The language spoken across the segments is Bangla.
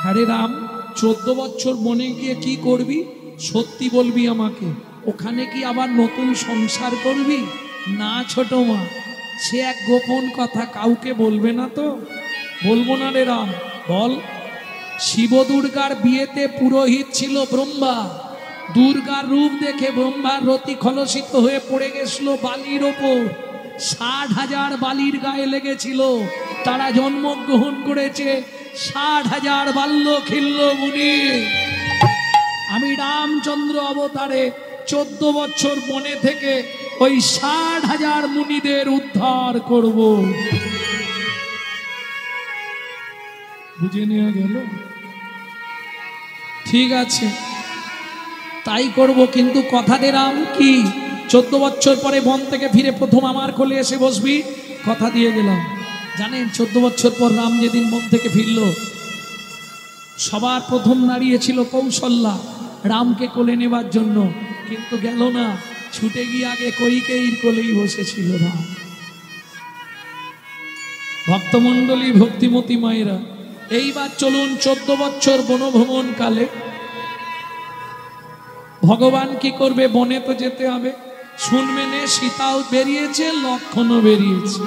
হ্যারে রাম, 14 বছর বনে গিয়ে কি করবি? সত্যি বলবি আমাকে। ওখানে কি আবার নতুন সংসার করবি? না ছোট মা, সে এক গোপন কথা, কাউকে বলবে না তো? বলবো না রে রাম। বল। শিব দুর্গার বিয়েতে পুরোহিত ছিল ব্রহ্মা। দুর্গার রূপ দেখে ব্রহ্মার রতি খলসিত হয়ে পড়ে গেছিল বালির ওপর। 60,000 বালির গায়ে লেগেছিল। তারা জন্মগ্রহণ করেছে 60,000 বাল্য খিল্ল মুনি। আমি রামচন্দ্র অবতারে 14 বছর বনে থেকে ওই 60,000 মুনিদের উদ্ধার করব। বুঝে নেওয়া গেল? ঠিক আছে, তাই করব, কিন্তু কথা দিলাম কি 14 বছর পরে বন থেকে ফিরে প্রথম আমার কোলে এসে বসবি, কথা দিয়ে গেলাম। জানেন 14 বছর পর রাম যেদিন বন থেকে ফিরল, সবার প্রথম দাঁড়িয়েছিল কৌশল্যা রামকে কোলে নেবার জন্য, কিন্তু গেল না, ছুটে গিয়ে আগে কইকেয়ীর কোলেই বসেছিল রাম। ভক্তমণ্ডলী, ভক্তিমতী মায়েরা, এইবার চলুন 14 বছর বনভ্রমণ কালে ভগবান কি করবে? বনে তো যেতে হবে। শুনবেন, সীতাও বেরিয়েছে, লক্ষ্মণও বেরিয়েছে।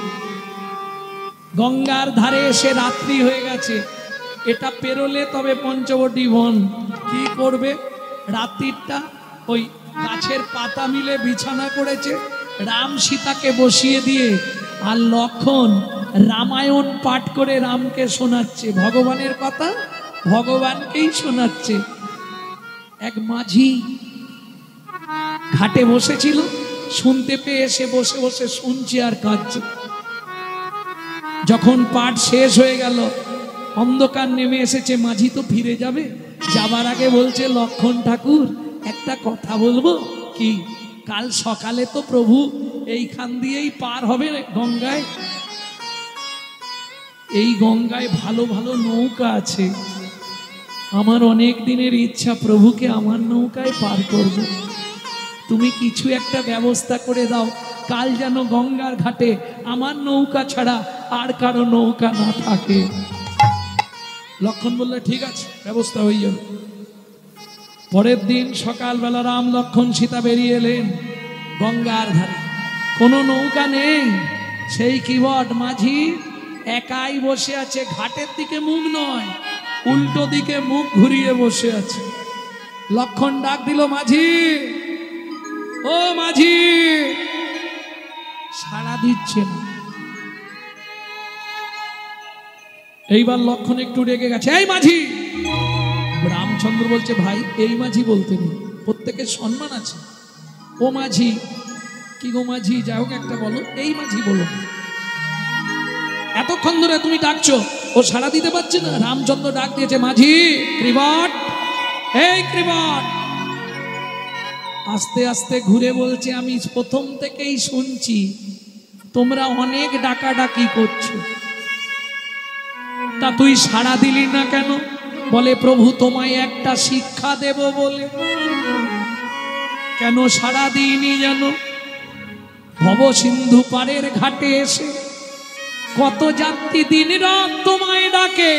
গঙ্গার ধারে এসে রাত্রি হয়ে গেছে। এটা পেরোলে তবে পঞ্চবটী বন। কি করবে? রাত্রিটা ওই গাছের পাতা মিলে বিছানা করেছে। রাম সীতাকে বসিয়ে দিয়ে আর লক্ষ্মণ রামায়ণ পাঠ করে রামকে শোনাচ্ছে। ভগবানের কথা ভগবানকেই শোনাচ্ছে। এক মাঝি ঘাটে বসেছিল, শুনতে পেয়ে এসে বসে বসে শুনছে আর কাঁদছে। যখন পাঠ শেষ হয়ে গেল, অন্ধকার নেমে এসেছে, মাঝি তো ফিরে যাবে, যাবার আগে বলছে, লক্ষ্মণ ঠাকুর একটা কথা বলবো কি? কাল সকালে তো প্রভু এইখান দিয়েই পার হবে গঙ্গায়। এই গঙ্গায় ভালো ভালো নৌকা আছে। আমার অনেক দিনের ইচ্ছা প্রভুকে আমার নৌকায় পার করব। তুমি কিছু একটা ব্যবস্থা করে দাও, কাল যেন গঙ্গার ঘাটে আমার নৌকা ছাড়া আর কারো নৌকা না থাকে। লক্ষ্মণ বললে, ঠিক আছে, ব্যবস্থা হয়ে যাবে। পরের দিন সকালবেলা রাম লক্ষ্মণ সীতা বেরিয়ে এলেন গঙ্গার ধারে। কোনো নৌকা নেই। সেই কিবট মাঝি একাই বসে আছে, ঘাটের দিকে মুখ নয়, উল্টো দিকে মুখ ঘুরিয়ে বসে আছে। লক্ষ্মণ ডাক দিল, মাঝি, ও মাঝি। সাড়া দিচ্ছে না। এইবার লক্ষ্মণ একটু রেগে গেছে, এই মাঝি। রামচন্দ্র বলছে, ভাই এই মাঝি বলতে নেই, প্রত্যেকের সম্মান আছে। ও মাঝি, কি গো মাঝি, যাই হোক একটা বলো, এই মাঝি বলো। এতক্ষণ ধরে তুমি ডাকছো, ও সাড়া দিতে পারছে না। রামচন্দ্র ডাক দিয়েছে, মাঝি, কৃবট, এই কৃবট। আস্তে আস্তে ঘুরে বলছে, আমি প্রথম থেকেই শুনছি তোমরা অনেক ডাকাডাকি করছো, তা তুই সাড়া দিলি না কেন? বলে, প্রভু তোমায় একটা শিক্ষা দেব বলে। কেন সাড়া দিইনি জানো? ভব সিন্ধু পারের ঘাটে এসে কত যাত্রী দিন রাত তোমায় ডাকে।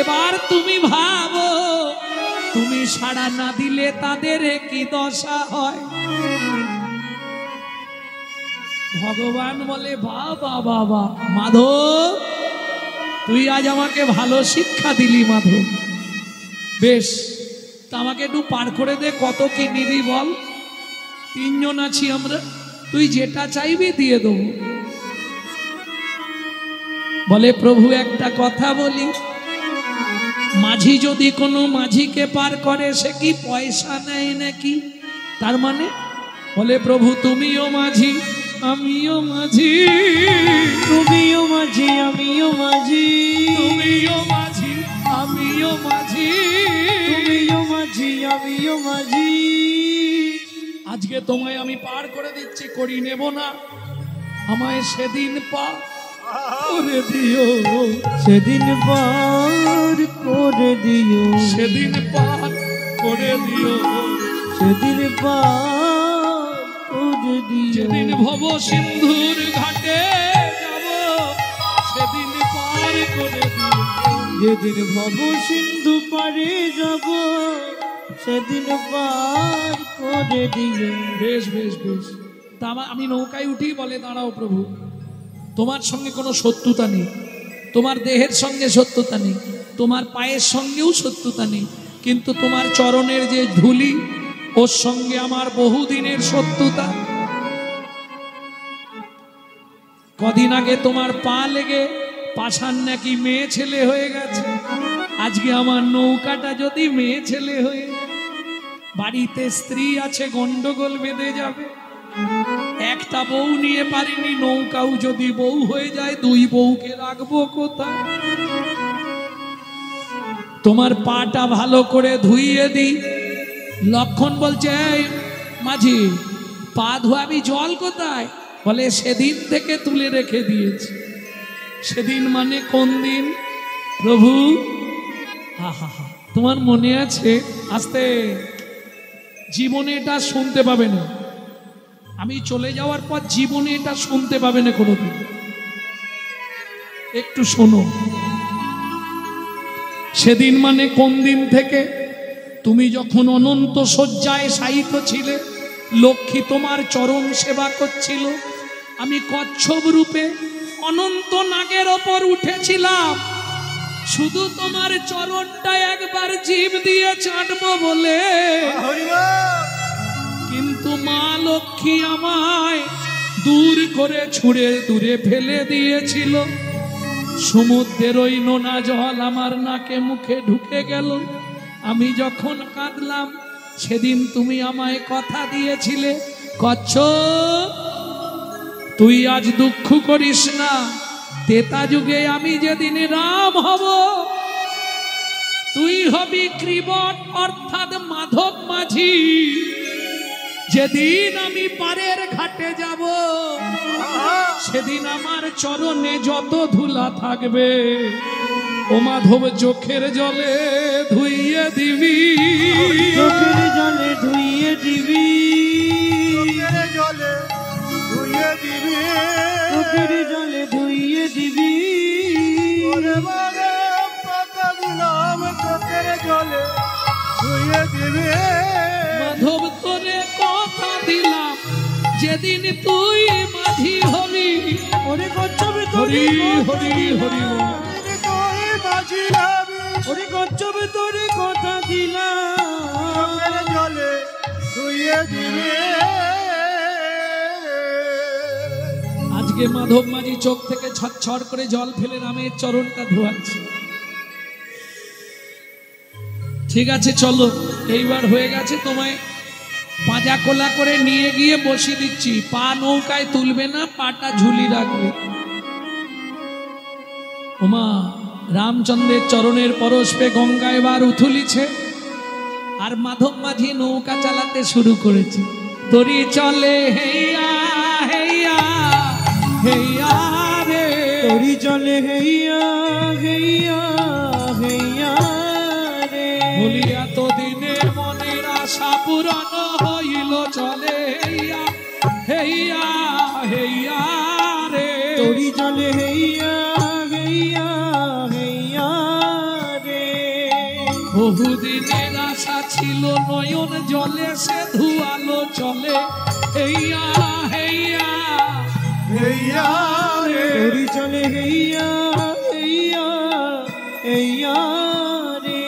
এবার তুমি ভাবো, তুমি সাড়া না দিলে তাদের কি দশা হয়। ভগবান বলে, বাবা বাবা মাধব, তুই আজ আমাকে ভালো শিক্ষা দিলি মাধব। বেশ, তা আমাকে একটু পার করে দে, কত কি নিবি বল। 3 জন আছি আমরা, তুই যেটা চাইবি দিয়ে দেবো। বলে, প্রভু একটা কথা বলি, মাঝি যদি কোনো মাঝিকে পার করে, সে কি পয়সা নেয় নাকি? তার মানে? বলে, প্রভু তুমিও মাঝি আমিও মাঝি, তুমিও মাঝি আমিও মাঝি, তুমিও মাঝি আমিও মাঝি, তুমিও মাঝি আমিও মাঝি। আজকে তোমায় আমি পার করে দিচ্ছি, করি নেব না। আমায় সেদিন পার করে দিও, সেদিন পার করে দিও, সেদিন পার করে দিও, সেদিন পার করে দিও। যেদিন ভব সিন্ধুর ঘাটে যাব, সেদিন পার করে দিও। যেদিন ভব সিন্ধু পারে যাব সেদিন পার করে দিও। বেশ বেশ বেশ, তা আমি নৌকায় উঠি বলে দাঁড়াও প্রভু, তোমার সঙ্গে কোনো শত্রুতা নেই, তোমার দেহের সঙ্গে শত্রুতা নেই, তোমার পায়ের সঙ্গেও শত্রুতা নেই, কিন্তু তোমার চরণের যে ধুলি ওর সঙ্গে আমার বহুদিনের শত্রুতা। কদিন আগে তোমার পা লেগে পাষাণ নাকি মেয়ে ছেলে হয়ে গেছে, আজকে আমার নৌকাটা যদি মেয়ে ছেলে হয়ে, বাড়িতে স্ত্রী আছে গন্ডগোল বেঁধে যাবে, একটা বউ নিয়ে পারিনি, নৌকাও যদি বউ হয়ে যায় দুই বউকে রাখবো কোথায়? তোমার পাটা ভালো করে ধুইয়ে দিই। লক্ষণ বলছে এই মাঝি, পা ধোয়াবি, জল কোথায়? বলে সেদিন থেকে তুলে রেখে দিয়েছি। সেদিন মানে কোন দিন প্রভু? আহা, তোমার মনে আছে? আস্তে, জীবনে এটা শুনতে পাবে না, আমি চলে যাওয়ার পর জীবনে এটা শুনতে পাবে না কোনোদিন। একটু শোনো, সেদিন মানে কোন দিন থেকে? তুমি যখন অনন্ত শয্যায় শায়িত ছিলে, লক্ষ্মী তোমার চরণ সেবা করছিল, আমি কচ্ছপ রূপে অনন্ত নাগের ওপর উঠেছিলাম, শুধু তোমার চরণটা একবার জিভ দিয়ে চাটবো বলে। কিন্তু মা লক্ষ্মী আমায় দূর করে ছুঁড়ে দূরে ফেলে দিয়েছিল। সমুদ্রের ওই নোনা জল আমার নাকে মুখে ঢুকে গেল। আমি যখন কাঁদলাম, সেদিন তুমি আমায় কথা দিয়েছিলে, কচ্ছপ তুই আজ দুঃখ করিস না, তেতা যুগে আমি যেদিন রাম হব, তুই হবি কৃবট অর্থাৎ মাধব মাঝি। যেদিন আমি পারের ঘাটে যাব, সেদিন আমার চরণে যত ধুলা থাকবে, ও মাধব চোখের জলে ধুইয়ে দিবি, চোখের জলে ধুইয়ে দিবি, চোখের জলে ধুইয়ে দিবি, চোখের জলে ধুইয়ে দিবি। ওরে বাবা কথা দিলাম, চোখের জলে ধুইয়ে দিবি। মাধব তোরে কথা দিলাম, যেদিন তুই মাঝি হবি। ওরে কচ্ছপ হরি তোরে হরি হরি বল। তুই মাঝি হবি, ওরে কচ্ছপ তোরে কথা দিলাম, চোখের জলে ধুইয়ে দিবি। আজকে মাধব মাঝি চোখ থেকে ছটছট করে জল ফেলে রামের চরণটা ধোয়াচ্ছে। ঠিক আছে চলো, এইবার হয়ে গেছে, তোমায় পাজা কোলা করে নিয়ে গিয়ে বসিয়ে দিচ্ছি। পা নৌকায় তুলবে না, পাটা ঝুলি রাখবে। ওমা রামচন্দ্রের চরণের পরশ পেয়ে গঙ্গা এবার উথুলিছে, আর মাধব মাঝি নৌকা চালাতে শুরু করেছে। তরি চলে হেইয়া হেইয়া হেইয়া রে, তরি চলে হেইয়া হেইয়া হেইয়া রে, বলি এত দিনের মনের আশা পূরণ হইল, চলে হেইয়া হেইয়া হেইয়া রে। তরি চলে হেইয়া হেইয়া হেইয়া রে, বহুদিনের আশা ছিল নয়ন জলে সে ধুয়ালো, চলে হেইয়া হেইয়া হেইয়া রে, তরি চলে হেইয়া হেইয়া হেইয়া রে।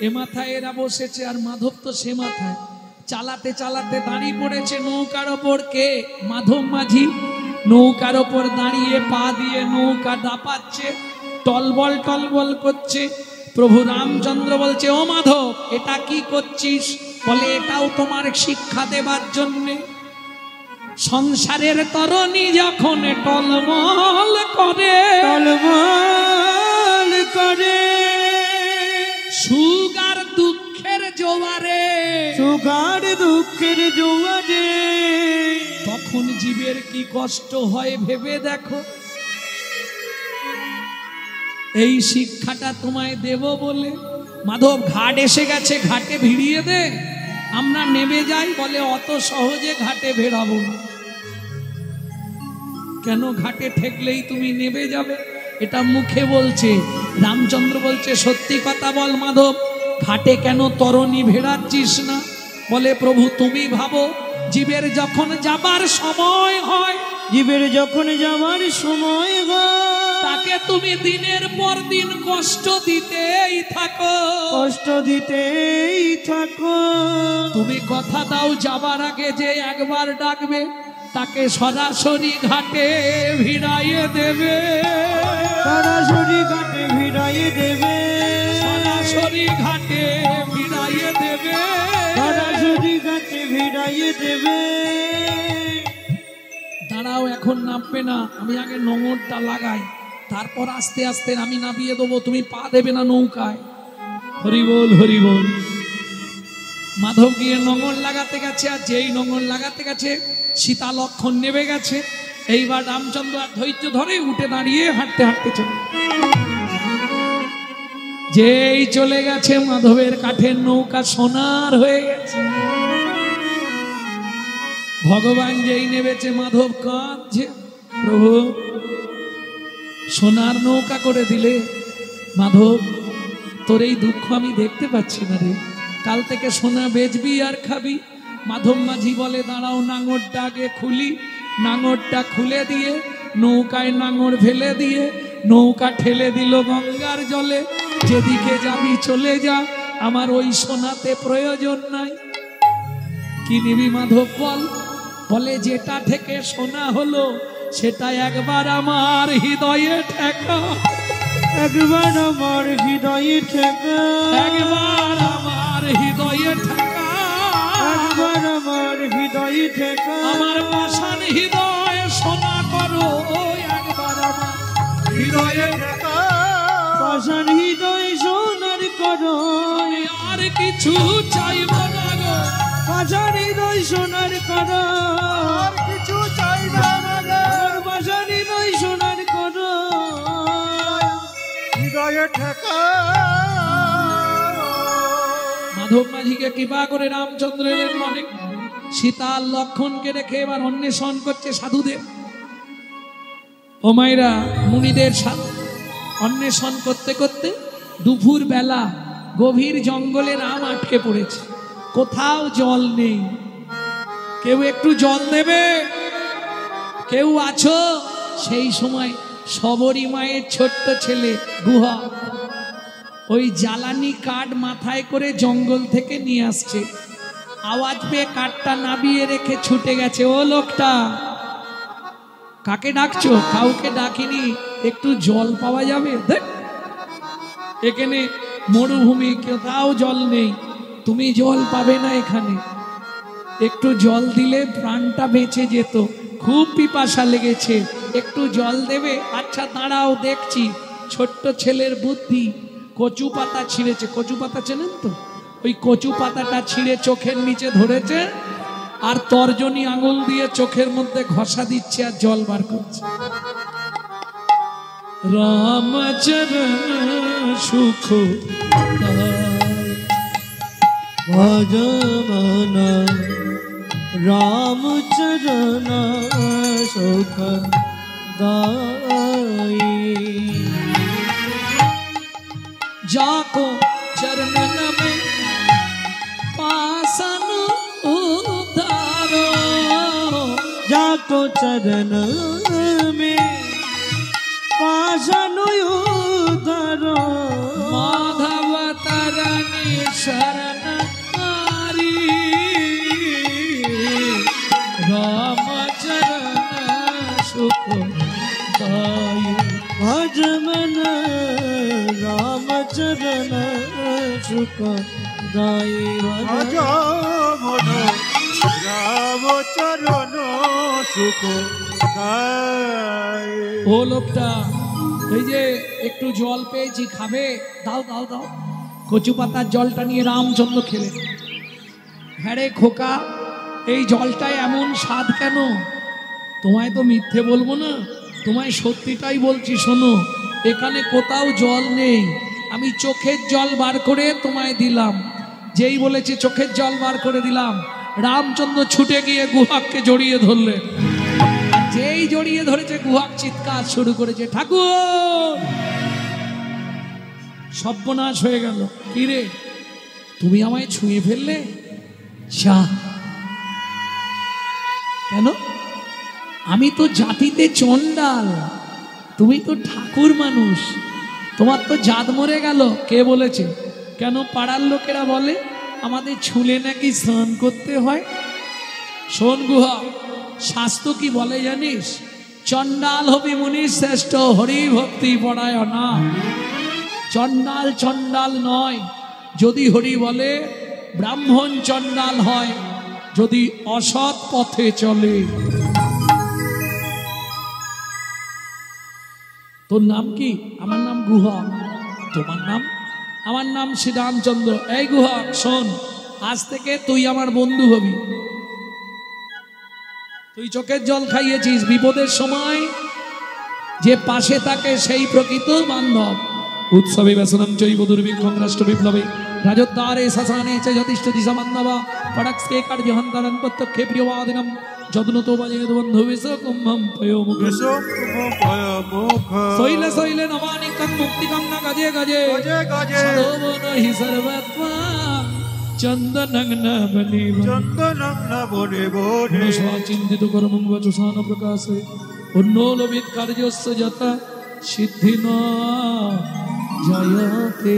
এ মাথায় এরা বসেছে, আর মাধব তো সে মাথায়। চালাতে চালাতে দাঁড়িয়ে পড়েছে নৌকার ওপর কে? মাধব মাঝি। নৌকার ওপর দাঁড়িয়ে পা দিয়ে নৌকা দাপাচ্ছে, টলবল টলবল করছে। প্রভু রামচন্দ্র বলছে, ও মাধব এটা কি করছিস? বলে এটাও তোমার শিক্ষা দেবার জন্যে। সংসারের তরণী যখন টলমল করে, টলমল করে, সুখ আর দুঃখের জোয়ারে, সুগার দুঃখের জোয়ারে, তখন জীবের কি কষ্ট হয় ভেবে দেখো। এই শিক্ষাটা তোমায় দেব বলে মাধব ঘাট এসে গেছে, ঘাটে ভিড়িয়ে দে, আমরা নেমে যাই। বলে অত সহজে ঘাটে ভেড়াবো না। কেন? ঘাটে ঠেকলেই তুমি নেমে যাবে। এটা মুখে বলছে। রামচন্দ্র বলছে সত্যি কথা বল মাধব, ঘাটে কেন তরণী ভেড়াচ্ছিস না? বলে প্রভু তুমি ভাবো, জীবের যখন যাবার সময় হয়, জীবের যখন যাওয়ার সময় হয়, তাকে তুমি দিনের পর দিন কষ্ট দিতেই থাকো, কষ্ট দিতেই থাকো। তুমি কথা দাও যাবার আগে যে একবার ডাকবে, তাকে সরাসরি ঘাটে ভিড়াইয়ে দেবে, সরাসরি ঘাটে ভিড়াইয়ে দেবে, সরাসরি ঘাটে ভিড়াইয়ে দেবে, সরাসরি ঘাটে ভিড়াইয়ে দেবে। দাঁড়াও এখন নামবে না, আমি আগে নোঙরটা লাগাই, তারপর আস্তে আস্তে আমি নামিয়ে দেবো, তুমি পা দেবে না নৌকায়। হরি বল হরি বল। মাধব গিয়ে নোঙর লাগাতে গেছে, আর যেই নোঙর লাগাতে গেছে সীতা লক্ষণ নেমে গেছে। এইবার রামচন্দ্র আর ধৈর্য ধরে উঠে দাঁড়িয়ে হাঁটতে হাঁটতে চলে, যেই চলে গেছে মাধবের কাঠের নৌকা সোনার হয়ে গেছে। ভগবান যেই নেমেছে মাধব কাঁদছে, প্রভু সোনার নৌকা করে দিলে, মাধব তোর এই দুঃখ আমি দেখতে পাচ্ছি না রে, কাল থেকে সোনা বেচবি আর খাবি। মাধব মাঝি বলে দাঁড়াও নাঙরটা আগে খুলি, নাঙরটা খুলে দিয়ে নৌকায় নাঙর ফেলে দিয়ে নৌকা ঠেলে দিল গঙ্গার জলে। যেদিকে যাবি চলে যা, আমার ওই সোনাতে প্রয়োজন নাই। কি নিবি মাধব বল? বলে যেটা থেকে সোনা হলো সেটা একবার আমার হৃদয়ে ঠেকা, একবার আমার হৃদয়ে ঠেকা, একবার আমার হৃদয়ে ঠেকা, একবার আমার হৃদয়ে ঠেকা। আমার পাষাণ হৃদয়ে সোনা করো, একবার আমার হৃদয়ে ঠেকা, পাষাণ হৃদয় সোনার করো, আমি আর কিছু চাইব না গো, পাষাণ হৃদয় সোনার করো, আর কিছু চাই না রে। পাষাণ হৃদয় সোনার করো। হৃদয়ে ঠেকা। মাধব মাঝিকে কৃপা করে রামচন্দ্র এলেন মনে, সীতা লক্ষণকে রেখে এবার অন্বেষণ করছে সাধুদেব। ও মায়েরা, মুনিদের সাথে অন্বেষণ করতে করতে দুপুর বেলা গভীর জঙ্গলে রাম আটকে পড়েছে, কোথাও জল নেই। কেউ একটু জল দেবে? কেউ আছো? সেই সময় শবরী মায়ের ছোট্ট ছেলে গুহা ওই জ্বালানি কাঠ মাথায় করে জঙ্গল থেকে নিয়ে আসছে। আওয়াজ পেয়ে কাঠটা নাবিয়ে রেখে ছুটে গেছে। ও লোকটা, কাকে ডাকছো? কাউকে ডাকিনি, একটু জল পাওয়া যাবে? দেখ এখানে মরুভূমি, কোথাও জল নেই, তুমি জল পাবে না এখানে, একটু জল দিলে প্রাণটা বেঁচে যেত, খুব পিপাসা লেগেছে, একটু জল দেবে? আচ্ছা দাঁড়াও দেখছি। ছোট্ট ছেলের বুদ্ধি, কচু পাতা ছিঁড়েছে, কচু পাতা চেনেন তো, ওই কচু পাতাটা ছিঁড়ে চোখের নিচে ধরেছে, আর তর্জনী আঙুল দিয়ে চোখের মধ্যে ঘষা দিচ্ছে আর জল বার করছে। রামচরণ সুখ ভজমন রামচরণ সুখ দায়ী, जाको चरणन में पासन उतारो, जाको चरण में पाषाण उतारो, माधव तरनी शरण नारी, राम चरण सुख दाई। भजमन रामचरण सुख दायी, ভজ মন রামচরণ সুখ গায়। ও লোকটা, এই যে একটু জল পেয়েছি, খাবে? দাও দাও দাও। কচু পাতার জলটা নিয়ে রামচন্দ্র খেলে। হ্যাঁ রে খোকা, এই জলটায় এমন স্বাদ কেন? তোমায় তো মিথ্যে বলবো না, তোমায় সত্যিটাই বলছি, শোনো, এখানে কোথাও জল নেই, আমি চোখের জল বার করে তোমায় দিলাম। যেই বলেছে চোখের জল বার করে দিলাম, রামচন্দ্র ছুটে গিয়ে গুহাকে জড়িয়ে ধরলেন। আর যেই জড়িয়ে ধরেছে গুহক চিৎকার শুরু করেছে, ঠাকুর! সর্বনাশ হয়ে গেল। কি রে, তুমি আমায় ছুঁয়ে ফেললে? যা। কেন? আমি তো জাতিতে চণ্ডাল, তুমি তো ঠাকুর মানুষ, তোমার তো জাত মরে গেল। কে বলেছে? কেন পাড়ার লোকেরা বলে আমাদের ছুলে নাকি স্নান করতে হয়। শোন গুহা, শাস্ত্র কি বলে জানিস? চণ্ডাল হবি মুনির শ্রেষ্ঠ, হরি ভক্তি পড়ায় না। চণ্ডাল চণ্ডাল নয়, যদি হরি বলে ব্রাহ্মণ চণ্ডাল হয়, যদি অসৎ পথে চলে। তোর নাম কি? আমার নাম গুহা। তোমার নাম? আমার নাম শ্রীরামচন্দ্র। এই গুহা শোন, আজ থেকে তুই আমার বন্ধু হবি। তুই চোখের জল খাইয়েছিস, বিপদের সময় যে পাশে থাকে সেই প্রকৃত বান্ধব। উৎসবে ব্যসনম চৈব দুর্ভিক্ষং রাষ্ট্র বিপ্লবে রাজোদ্ধারে শ্মশানে চ যতিষ্ঠ দিশা বান্ধবা পড়াক্সকে কার্যহন্তরং প্রত্যক্ষে প্রিয়বাদিনম যদনতো বাজেদ বন্ধু বিষ কুম্ভম পয়োমুখে শৈলে শৈলে নমানিকং মুক্তিকং ন গজে গজে সরোবর হি সর্বত্বা চন্দনং ন বনে বনে চিন্তিত কর্মং বচসান প্রকাশে উন্নোলবিত কার্যস্য যথা সিদ্ধি ন জয়তে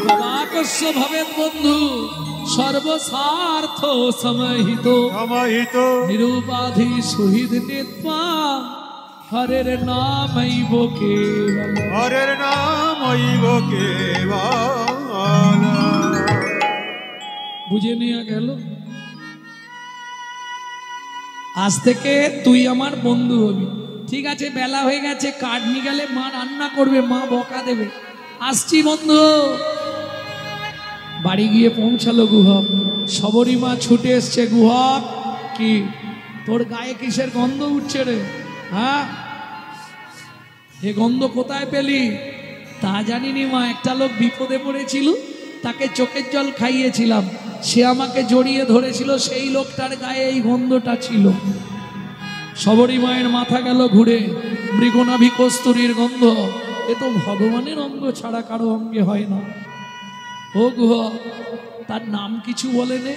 কবাকস্য ভবেৎ বন্ধু সর্বস্বার্থ সমাহিত নিরুপাধি শহীদ নিত্বা হরের নামৈব কেবল। বুঝে নেওয়া গেল? আজ থেকে তুই আমার বন্ধু হবি। ঠিক আছে, বেলা হয়ে গেছে, কাঠ নিয়ে গেলে মা রান্না করবে, মা বকা দেবে। আসছি বন্ধু। বাড়ি গিয়ে পৌঁছালো গুহক। সবরী মা ছুটে এসছে। গুহক, কি তোর গায়ে কিসের গন্ধ উঠছে রে? হ্যাঁ, এ গন্ধ কোথায় পেলি? তা জানিনি মা, একটা লোক বিপদে পড়েছিল, তাকে চোখের জল খাইয়েছিলাম, সে আমাকে জড়িয়ে ধরেছিল, সেই লোকটার গায়ে এই গন্ধটা ছিল। সবরী মায়ের মাথা গেল ঘুরে। মৃগনাভি কস্তুরীর গন্ধ, এ তো ভগবানের অঙ্গ ছাড়া কারো অঙ্গে হয় না। ও গুহ, তার নাম কিছু বলেনে?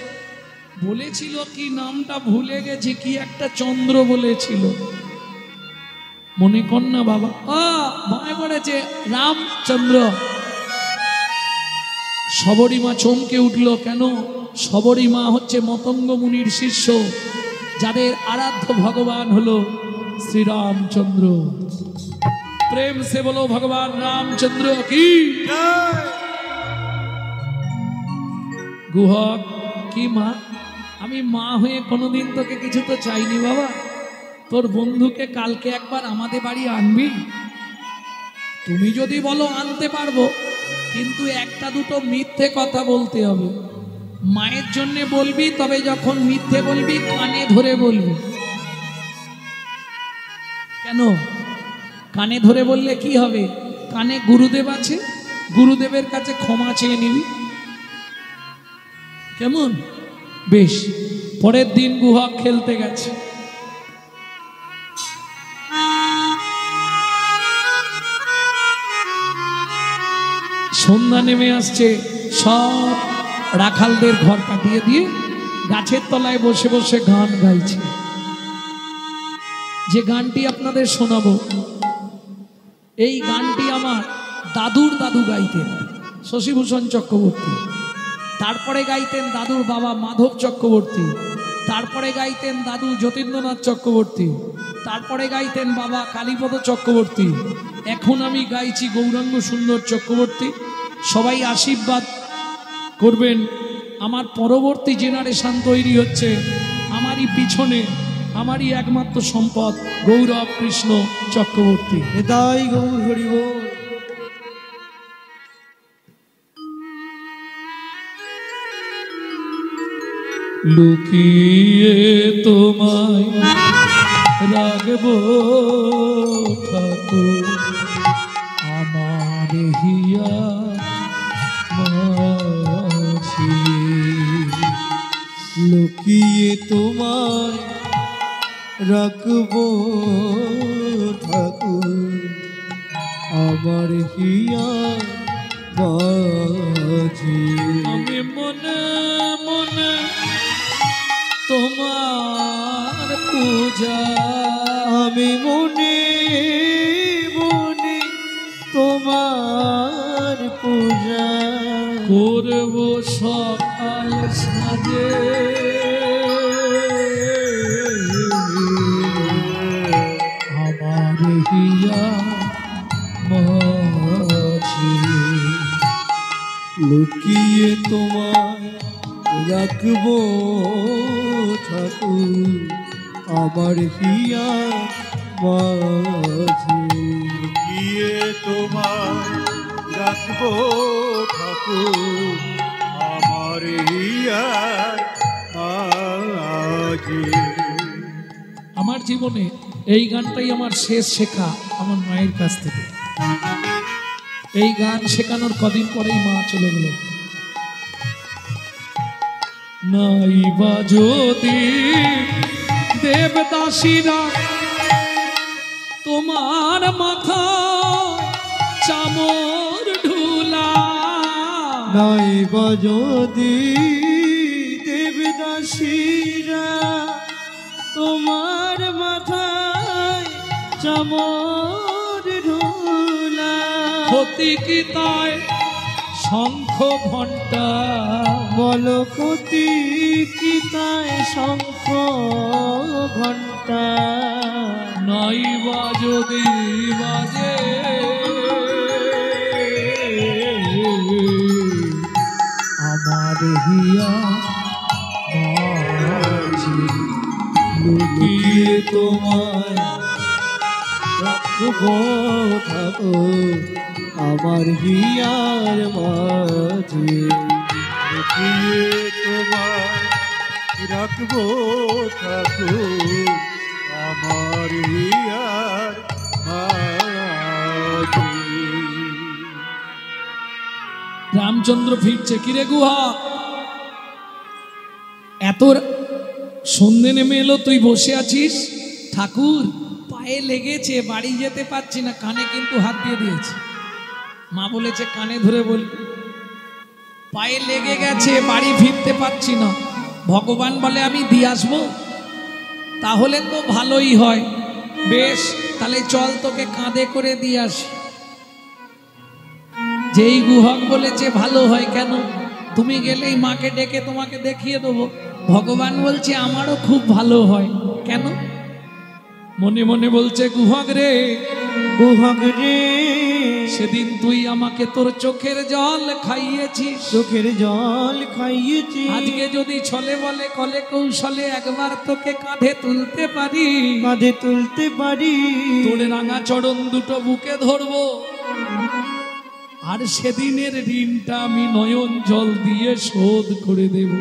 বলেছিল কি, নামটা ভুলে গেছে, কি একটা চন্দ্র বলেছিল, মনে কর না বাবা। মনে পড়েছে, রামচন্দ্র। সবরী মা চমকে উঠল। কেন? সবরী মা হচ্ছে মতঙ্গ মুনির শিষ্য, যাদের আরাধ্য ভগবান হলো শ্রীরামচন্দ্র। প্রেম সে বলো ভগবান রামচন্দ্র কি। গুহক, কি মা? আমি মা হয়ে কোনোদিন তোকে কিছু তো চাইনি বাবা। তোর বন্ধুকে কালকে একবার আমাদের বাড়ি আনবি? তুমি যদি বলো আনতে পারবো, কিন্তু একটা দুটো মিথ্যে কথা বলতে হবে। মায়ের জন্যে বলবি, তবে যখন মিথ্যে বলবি কানে ধরে বলবি। কেন? কানে ধরে বললে কি হবে? কানে গুরুদেব আছে, গুরুদেবের কাছে ক্ষমা চেয়ে নিবি। কেমন? বেশ। পরের দিন গুহক খেলতে গেছে। সন্ধ্যা নেমে আসছে। সব রাখালদের ঘর কাটিয়ে দিয়ে গাছের তলায় বসে বসে গান গাইছে। যে গানটি আপনাদের শোনাবো, এই গানটি আমার দাদুর দাদু গাইতেন, শশীভূষণ চক্রবর্তী। তারপরে গাইতেন দাদুর বাবা মাধব চক্রবর্তী। তারপরে গাইতেন দাদু যতীন্দ্রনাথ চক্রবর্তী। তারপরে গাইতেন বাবা কালীপদ চক্রবর্তী। এখন আমি গাইছি গৌরাঙ্গ সুন্দর চক্রবর্তী। সবাই আশীর্বাদ করবেন। আমার পরবর্তী জেনারেশন তৈরি হচ্ছে, আমারই পিছনে আমারই একমাত্র সম্পদ গৌরব কৃষ্ণ চক্রবর্তী। তাই গৌর হরি বল। লুকিয়ে তোমায় রাখবো ঠাকুর, আমার হিয়া মাঝি। লুকিয়ে রাখবো ঠাকুর আমার হিয়া মাঝি। আমি মনে মনে তোমার পূজা, আমি মনে মনে তোমার পূজা করব সকাল সাজে। আমার হিয়া মাঝি লুকিয়ে তোমায় রাখবো ঠাকুর আমার হিয়া মাঝি। গিয়ে তোমায় রাখবো ঠাকুর আমার হিয়ার মাঝি। আমার জীবনে এই গানটাই আমার শেষ শেখা আমার মায়ের কাছ থেকে। এই গান শেখানোর কদিন পরেই মা চলে গেল। নাইবা যদি দেবদাসীরা তোমার মাথা চামর ঢুলা, নাইবা যদি দেবদাসীরা তোমার মাথায় চামর ঢোলা, ক্ষতি কি তাই শঙ্খ ঘণ্টা, বলো ক্ষতি কি তাই শঙ্খ ঘণ্টা, নাইবা যদি বাজে আমার হিয়া মাঝি লুকিয়ে তোমায় রাখবো ঠাকুর আমার হিয়ার মাঝি। লুকিয়ে তোমায় রাখবো ঠাকুর আমার হিয়ার মাঝি। রামচন্দ্র ফিরছে, কিরে গুহা এত সন্ধে নেমে এলো, তুই বসে আছিস? ঠাকুর পায়ে লেগেছে, বাড়ি যেতে পারছি না। কানে কিন্তু হাত দিয়ে দিয়েছে, মা বলেছে কানে ধরে বল। পায়ে লেগে গেছে, বাড়ি ফিরতে পারছি না। ভগবান বলে আমি দিয়ে আসবো, তাহলে তো ভালোই হয়। বেশ, তাহলে চল তোকে কাঁধে করে দিয়ে আসি। যেই গুহক বলেছে ভালো হয় কেন, তুমি গেলেই মাকে ডেকে তোমাকে দেখিয়ে দেবো। ভগবান বলছে আমারও খুব ভালো হয়। কেন? মনে মনে বলছে গুহক রে, গুহক রে, সেদিন তুই আমাকে তোর চোখের জল খাইয়েছিস, চোখের জল খাইয়েছি। আজকে যদি ছলে বলে কলে কৌশলে একবার তোকে কাঁধে তুলতে পারি, কাঁধে তুলতে পারি, তোর রাঙা চরণ দুটো বুকে ধরবো, আর সেদিনের ঋণটা আমি নয়ন জল দিয়ে শোধ করে দেব।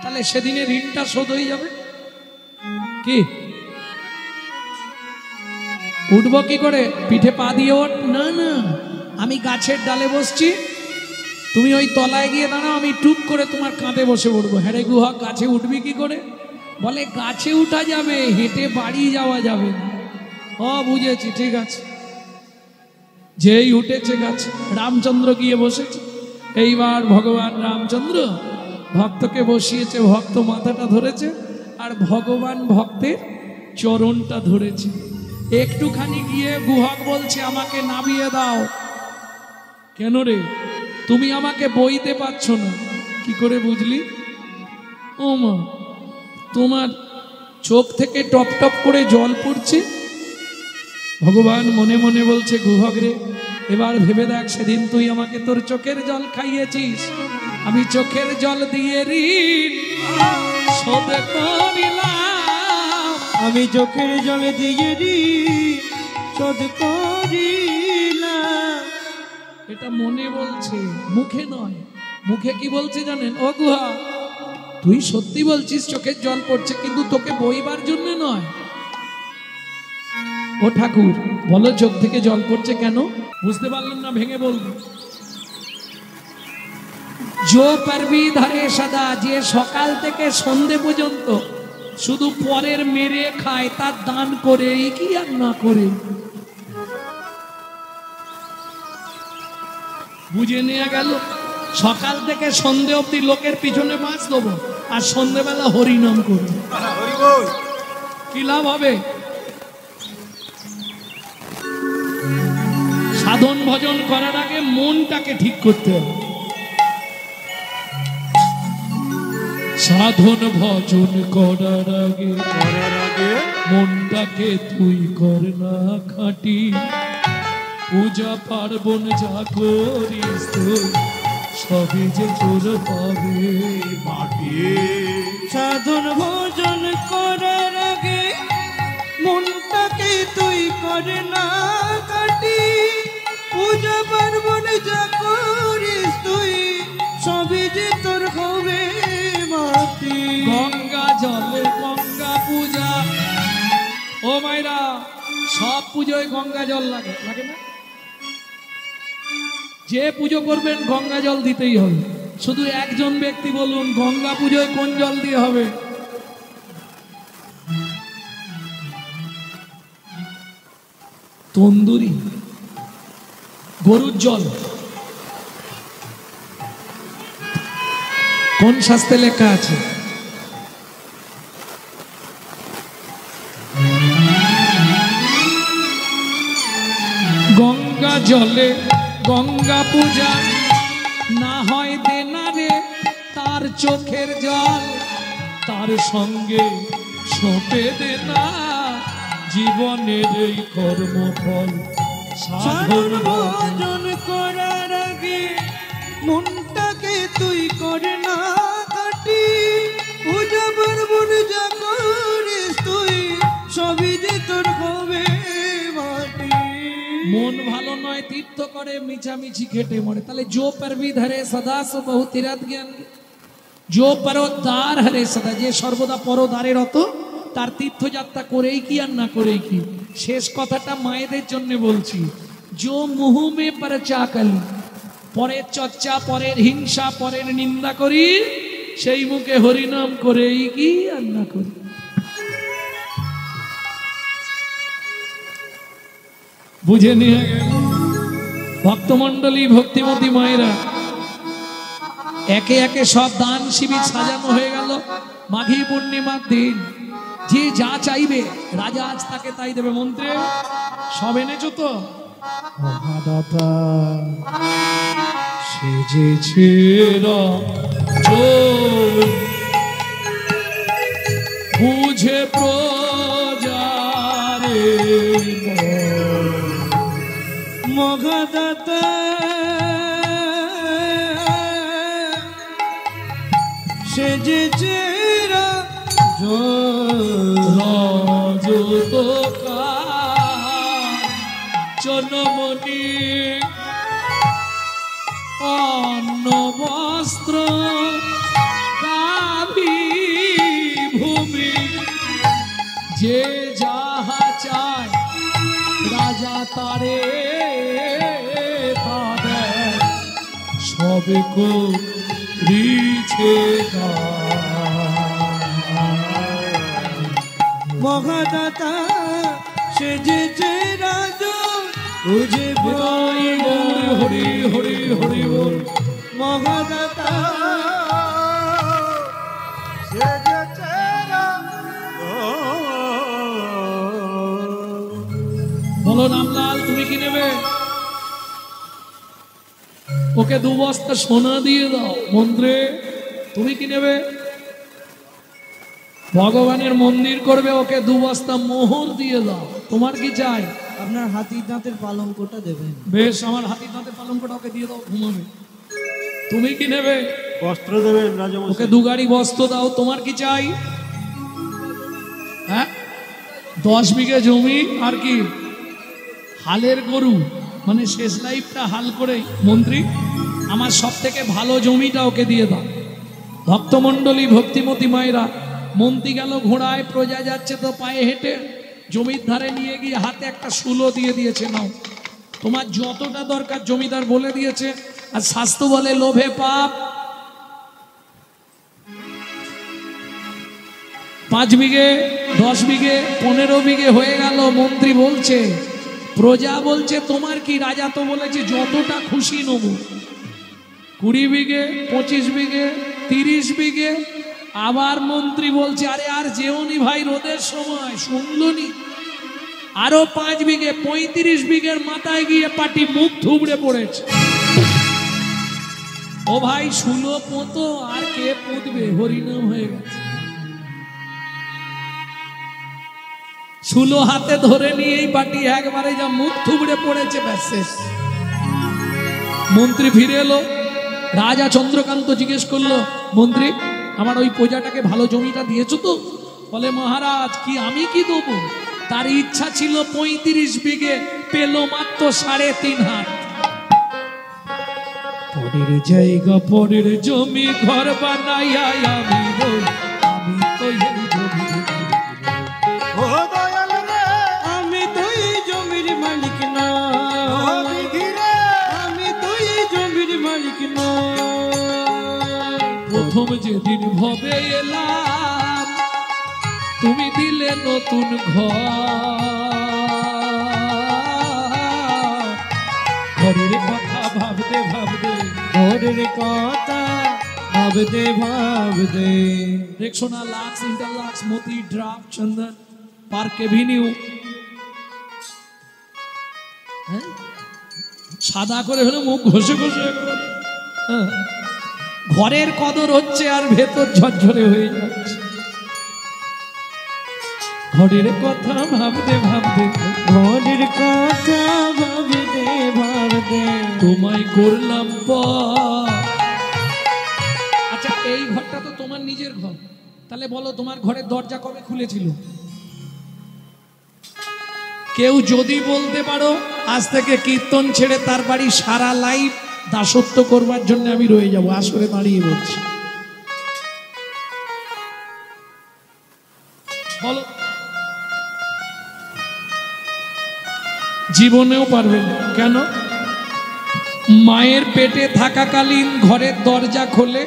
তাহলে সেদিনের ঋণটা শোধ হয়ে যাবে। কি উঠবো কি করে? পিঠে পা দিয়ে ওঠ। না না, আমি গাছের ডালে বসছি, তুমি ওই তলায় গিয়ে দাঁড়াও, আমি টুক করে তোমার কাঁধে বসে উঠবো। হ্যাঁ রে গুহা, গাছে উঠবি কি করে? বলে গাছে উঠা যাবে, হেঁটে বাড়ি যাওয়া যাবে না। ও বুঝেছি, ঠিক আছে। যেই উঠেছে গাছে, রামচন্দ্র গিয়ে বসেছে। এইবার ভগবান রামচন্দ্র ভক্তকে বসিয়েছে, ভক্ত মাথাটা ধরেছে আর ভগবান ভক্তের চরণটা ধরেছে। একটুখানি গিয়ে গুহক বলছে আমাকে নামিয়ে দাও। কেন রে? তুমি আমাকে বইতে পারছো না। কি করে বুঝলি? ও মা, তোমার চোখ থেকে টপ টপ করে জল পড়ছে। ভগবান মনে মনে বলছে গুহক রে, এবার ভেবে দেখ, সেদিন তুই আমাকে তোর চোখের জল খাইয়েছিস, আমি চোখের জল দিয়ে ঋণ শোধ করিলাম। আমি চোখের জলে দিয়ে ঋণ শোধ করিলাম। এটা মনে বলছে, মুখে নয়। মুখে কি বলছে জানেন? ও গুহা, তুই সত্যি বলছিস চোখের জল পড়ছে, কিন্তু তোকে বইবার জন্য নয়। ও ঠাকুর, বলো চোখ থেকে জল পড়ছে কেন? বুঝতে পারলাম না, ভেঙে বলবো। জো পারবি ধরে সদা, যে সকাল থেকে সন্ধে পর্যন্ত শুধু পরের মেরে খায়, তার দান করে কি আর না করে। বুঝে নিয়ে গেল। সকাল থেকে সন্ধে অব্দি লোকের পিছনে মাছ দেবো, আর সন্ধেবেলা হরিনাম করবো, কি লাভ হবে? সাধন ভজন করার আগে মনটাকে ঠিক করতে হবে। সাধন ভজন করার আগে মনটাকে তুই কর না খাঁটি, পূজা পার্বণ যা করিস তুই সবই যে তোর পাবে মাটি। সাধন ভোজন করার আগে মনটাকে তুই করে না কাটি, পূজা পার্বণ যা করিস তুই সবই যে তোর হবে মাটি। গঙ্গা জলে গঙ্গা পূজা, ও মাইরা সব পুজোয় গঙ্গা জল লাগে, লাগে না? যে পুজো করবেন গঙ্গা জল দিতেই হবে। শুধু একজন ব্যক্তি বলুন গঙ্গা পুজোয় কোন জল দিয়ে হবে? তন্দুরি, গরুর জল। কোন শাস্ত্রে লেখা আছে? গঙ্গা জলে গঙ্গা পূজা, না হয় দেনারে তার চোখের জল, তার সঙ্গে সঁপে দেনা জীবনের এই কর্মফল। সাধন ভোজন করার আগে মনটাকে তুই করে না কাটি, পূজা পার্বণ যা করিস তুই সবই যে তোর হবে মাটি। মন ভালো নয়, তীর্থ করে মিছামিছি খেটে মরে। তাহলে জো পরবি ধরে সদা সো বহু তীরথ জ্ঞান, জো পরোদ্ধার হরে সদা, যে সর্বদা পরোদ্ধারে রত তার তীর্থযাত্রা করেই কি আর না করেই কি। শেষ কথাটা মায়েদের জন্য বলছি, জো মুহু মে পরচা কলি, পরের চর্চা, পরের হিংসা, পরের নিন্দা করি, সেই মুখে হরিনাম করেই কি আর না করি। বুঝে নিয়ে গেল। ভক্তমন্ডলী, ভক্তিমতী মায়েরা, একে একে সব দান শিবির সাজানো হয়ে গেল। মাঘী পূর্ণিমার দিন যে যা চাইবে রাজা আজ তাকে তাই দেবে। মন্ত্রে সব এনেছো তো? মহাদাতা সেজেছে বুঝে প্রজারে মগদাতা সেজেছে চনমণি অন্ন বস্ত্র গাভী ভূমি, যে যাহা চায় রাজা তারে তাদের সবে করিছে মগদাতা সেজেছে রাজন বুঝে হরি হরি হরি হরি বল। মগদাতা বলো রামলাল তুমি কি নেবে? ওকে 2 বস্তা সোনা দিয়ে দাও। মন্ত্রে তুমি কি নেবে? ভগবানের মন্দির করবে, ওকে 2 বস্তা মোহর দিয়ে দাও। তোমার কি চাই? আপনার হাতির দাঁতের পালঙ্কটা দেবেন। বেশ, আমার হাতির দাঁতের পালঙ্কটা ওকে দিয়ে দাও, ঘুমাবে। তুমি কি নেবে? বস্ত্র দেবেন রাজমশাই। ওকে 2 গাড়ি বস্ত্র দাও। তোমার কি চাই? হ্যাঁ, 10 বিঘে জমি আর কি হালের গরু, মানে শেষ লাইফটা হাল করে। মন্ত্রী আমার সব থেকে ভালো জমিটা ওকে দিয়ে দাও। ভক্তমণ্ডলী, ভক্তিমতী মায়েরা, মন্ত্রী গেল ঘোড়ায়, প্রজা যাচ্ছে তো পায়ে হেঁটে। জমির ধারে নিয়ে গিয়ে হাতে একটা শুলো দিয়ে দিয়েছে, নাও তোমার যতটা দরকার জমিদার বলে দিয়েছে। আর শাস্ত্র বলে লোভে পাপ, 5 বিঘে 10 বিঘে 15 বিঘে হয়ে গেল। মন্ত্রী বলছে, প্রজা বলছে তোমার কি? রাজা তো বলেছে যতটা খুশি নেব। 20 বিঘে 25 বিঘে 30 বিঘে। আবার মন্ত্রী বলছে, আরে আর যেওনি ভাই, রোদের সময়। শুনলনি? আরো 5 বিঘে 35 বিঘের মাথায় গিয়ে পাটি মুখ থুবড়ে পড়েছে। ও ভাই, শুলো পোতো, আর কে পুঁতবে? হরিনাম হয়ে গেছে। শুলো হাতে ধরে নিয়ে এই পাটি একবারে যা মুখ থুবড়ে পড়েছে, ব্যাস শেষ। মন্ত্রী ফিরে এলো। রাজা চন্দ্রকান্ত জিজ্ঞেস করলো, মন্ত্রী আমার ওই প্রজাটাকে ভালো জমিটা দিয়েছো তো? বলে, মহারাজ কি আমি কি দেবো? তার ইচ্ছা ছিল 35 বিঘে, পেল মাত্র 3.5 হাত। পরের জায়গা পরের জমি ঘর বানাইয়া আমি রই, আমি তো এই জমির ও দয়াল রে, আমি তো এই জমির মালিক না, ও বিধি রে, আমি তো এই জমির মালিক না। প্রথম যেদিন ভবে এলাম, তুমি দিলে নতুন ঘরের কথা ভাবতে ভাবতে, ঘরের কথা ভাবতে ভাবতে। রেক্সোনা লাক্স ইন্টারলাক্স মতি ড্রাফট চন্দন পার্ক এভিনিউ, হ্যাঁ সাদা করে হলো মুখ ঘষে ঘষে একবার। হ্যাঁ, ঘরের কদর হচ্ছে আর ভেতর ঝরঝরে হয়ে যাচ্ছে। ঘরের কথা ভাবতে ভাবতে, ঘরের কথা ভাবতে ভাবতে তোমায় করলাম পর। আচ্ছা, এই ঘরটা তো তোমার নিজের ঘর, তাহলে বলো তোমার ঘরের দরজা কবে খুলেছিল? কেউ যদি বলতে পারো আজ থেকে কীর্তন ছেড়ে তার বাড়ি সারা লাইফ দাসত্ব করবার জন্য আমি রয়ে যাব, আসরে দাঁড়িয়ে বলছি, বলো। জীবনেও পারবে না। কেন? মায়ের পেটে থাকাকালীন ঘরের দরজা খোলে,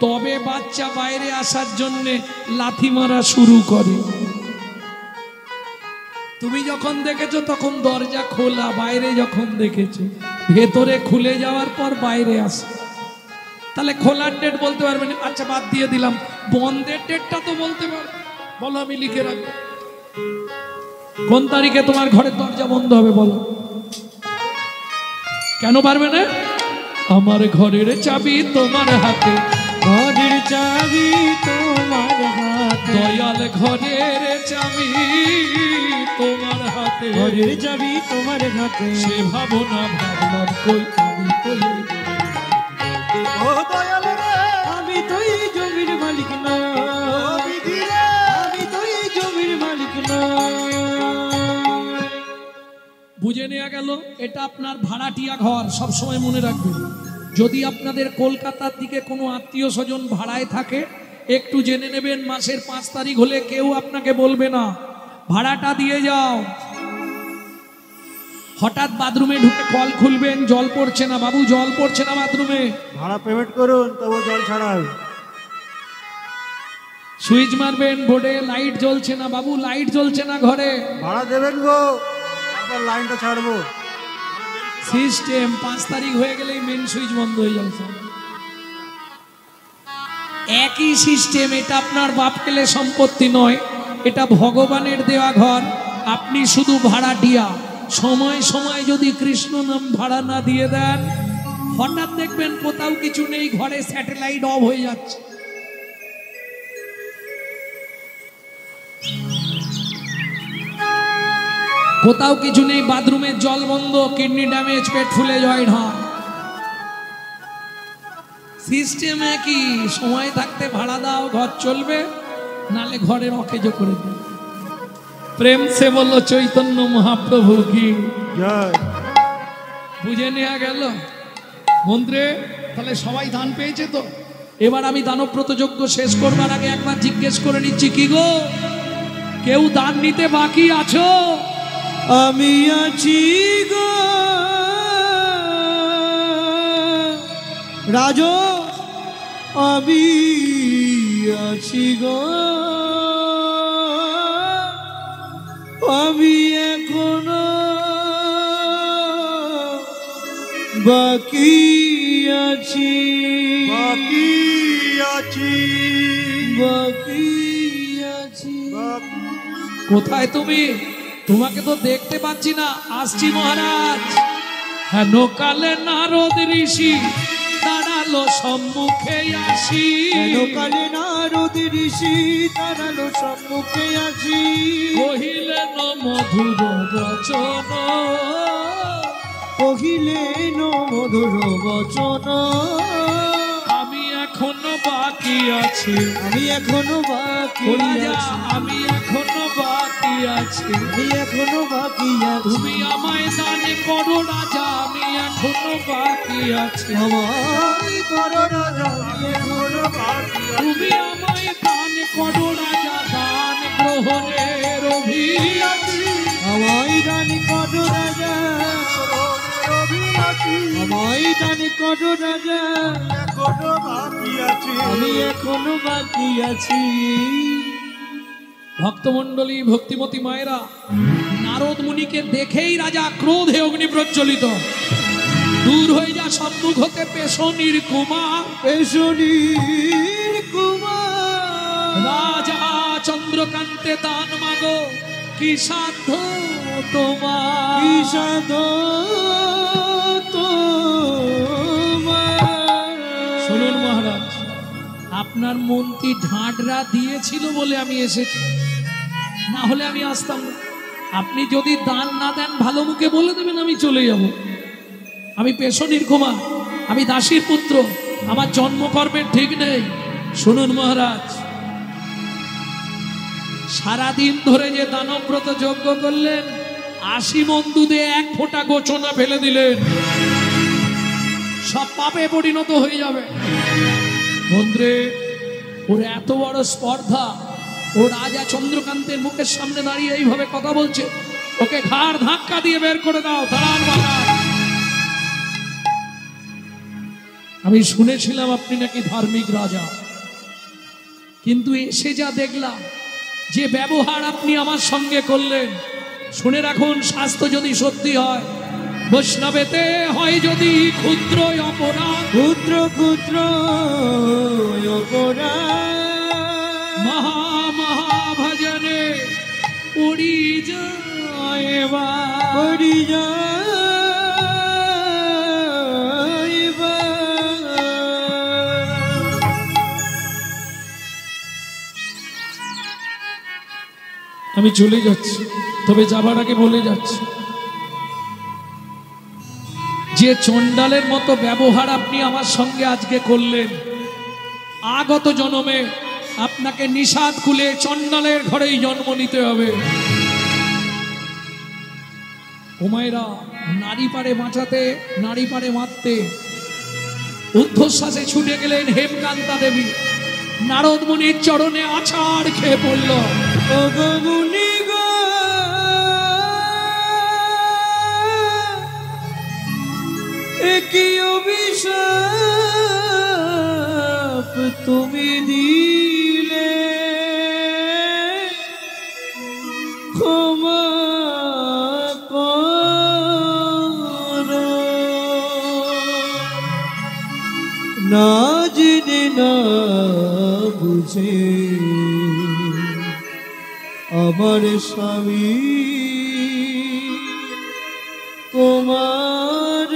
তবে বাচ্চা বাইরে আসার জন্য লাথি মারা শুরু করে। তুমি যখন দেখেছো তখন দরজা খোলা, বাইরে যখন দেখেছো, ভেতরে খুলে যাওয়ার পর বাইরে আসে। তাহলে খোলার ডেট বলতে পারবে না? আচ্ছা বাদ দিয়ে দিলাম, বন্ধের ডেটটা তো বলতে পারবে। বলো, আমি লিখে রাখবো। কোন তারিখে তোমার ঘরের দরজা বন্ধ হবে বলো? কেন পারবে না? আমার ঘরের চাবি তোমার হাতে, ঘরের চাবি তোমার হাতে, দয়াল ঘরের চাবি তোমার হাতে, ঘরের চাবি তোমার হাতে। সে ভাবনা ভাবলাম কই, আমি কই। ও দয়াল রে, আমি তো এই জমির মালিক না, ও বিধি রে, আমি তো এই জমির মালিক না। বুঝে নেওয়া গেল, এটা আপনার ভাড়াটিয়া ঘর। সব সময় মনে রাখবেন, যদি আপনাদের কলকাতার দিকে কোনো আত্মীয় স্বজন ভাড়ায় থাকে, একটু জেনে নেবেন মাসের 5 তারিখ হলে কেউ আপনাকে বলবে না ভাড়াটা দিয়ে যাও। হঠাৎ বাথরুমে ঢুকে কল খুলবেন, জল পড়ছে না, বাবু জল পড়ছে না বাথরুমে, ভাড়া পেমেন্ট করুন, তবু জল ছাড়া হবে। সুইচ মারবেন বোর্ডে, লাইট জ্বলছে না, বাবু লাইট জ্বলছে না ঘরে, ভাড়া দেবেন গো, তারপর লাইনটা ছাড়বো। সিস্টেম। 5 তারিখ হয়ে গেলেই মেন সুইচ বন্ধ হয়ে যাবে। একই সিস্টেম। এটা আপনার বাপ পেলে সম্পত্তি নয়, এটা ভগবানের দেওয়া ঘর। আপনি শুধু ভাড়াটিয়া। সময় সময় যদি কৃষ্ণ নাম ভাড়া না দিয়ে দেন, হঠাৎ দেখবেন কোথাও কিছু নেই, ঘরে স্যাটেলাইট অফ হয়ে যাচ্ছে। কোথাও কিছু নেই, বাথরুমের জল বন্ধ, কিডনি ড্যামেজ, পেট ফুলে জয় ঢাক। সিস্টেমে কি সময় থাকতে ভাড়া দাও, ঘর চলবে, নালে ঘরের অকেজো করে দিও। প্রেম সে বললো চৈতন্য মহাপ্রভু কি জয়। বুঝে নেওয়া গেল মন্ত্রে। তাহলে সবাই দান পেয়েছে তো? এবার আমি দানব্রত যজ্ঞ শেষ করবার আগে একবার জিজ্ঞেস করে নিচ্ছি, কি গো কেউ দান নিতে বাকি আছো? আমি আছি গো রাজো, আমি আছি গো। বাকি আছি বাকি আছি বাকি আছি। কোথায় তুমি? তোমাকে তো দেখতে পাচ্ছি না। আসছি মহারাজ। হেন কালে নারদ ঋষি দাঁড়ালো সম্মুখে আসি। কেন কালে নারদ ঋষি দাঁড়ালো সম্মুখে আসি। কহিলেন মধুর বচন, কহিলেন মধুর বচন, আমি এখনো বাকি আছি। আমি এখনো বাকি ও রাজা, আছি, আমি এখনো বাকি আছি। আমি এখনো বাকি আছি। তুমি আমায় দান করো রাজা, আমি এখনো বাকি আছি। আমায় করো রাজা, আমি এখনো বাকি আছি। তুমি আমায় দান করো রাজা, দান গ্রহণের অভিলাষী। আমায় দান করো রাজা, আমায় দান করো রাজা, এখনো বাকি আছি। আমি এখনো বাকি আছি। ভক্তমণ্ডলী, ভক্তিমতী মায়েরা, নারদ মুনিকে দেখেই রাজা ক্রোধে অগ্নি প্রজ্বলিত। দূর হয়ে যা সম্মুখ হতে পেশনির কুমার। পেশনির কুমার রাজা চন্দ্রকান্তে দান মাগো, কি সাধ্য তোমার? কি সাধো তোমার। শুনুন মহারাজ, আপনার মন্ত্রী ঢাঁটরা দিয়েছিল বলে আমি এসেছি, না হলে আমি আসতাম না। আপনি যদি দান না দেন ভালো মুখে বলে দেবেন, আমি চলে যাব। আমি পেশনির কুমার, আমি দাসীর পুত্র, আমার জন্মকর্মের ঠিক নেই। শুনুন মহারাজ, সারাদিন ধরে যে দানব্রত যজ্ঞ করলেন, 80 মণ দুধে 1 ফোঁটা গোচনা ফেলে দিলেন, সব পাপে পরিণত হয়ে যাবে। মন্ত্রে, ওর এত বড় স্পর্ধা, ও রাজা চন্দ্রকান্তের মুখের সামনে দাঁড়িয়ে এইভাবে কথা বলছে, ওকে ঘাড় ধাক্কা দিয়ে বের করে দাও। দাঁড়ান মহারাজ, আমি শুনেছিলাম আপনি নাকি ধার্মিক রাজা, কিন্তু এসে যা দেখলাম, যে ব্যবহার আপনি আমার সঙ্গে করলেন, শুনে রাখুন, স্বাস্থ্য যদি সত্যি হয়, বৈষ্ণবেতে হয় যদি ক্ষুদ্র অপরাধ, ক্ষুদ্র ক্ষুদ্র অপরাধ, মহা মহাভজনে উড়ি যায় বা। পড়ি যাইবা। আমি চলে যাচ্ছি, তবে যাবার আগে বলে যাচ্ছি, যে চণ্ডালের মতো ব্যবহার আপনি আমার সঙ্গে আজকে করলেন, আগত জন্মে আপনাকে নিষাদ কুলে চণ্ডালের ঘরেই জন্ম নিতে হবে। ওমায়েরা, নারী পারে বাঁচাতে, নারী পারে মারতে। ঊর্ধ্বশ্বাসে ছুটে গেলেন হেমকান্তা দেবী, নারদ মুনির চরণে আছাড় খেয়ে পড়ল। ও গো মুনি গো, এ কি অভিশাপ তুমি দিলে, ক্ষমা করো। না জেনে না বুঝে আমার স্বামী তোমার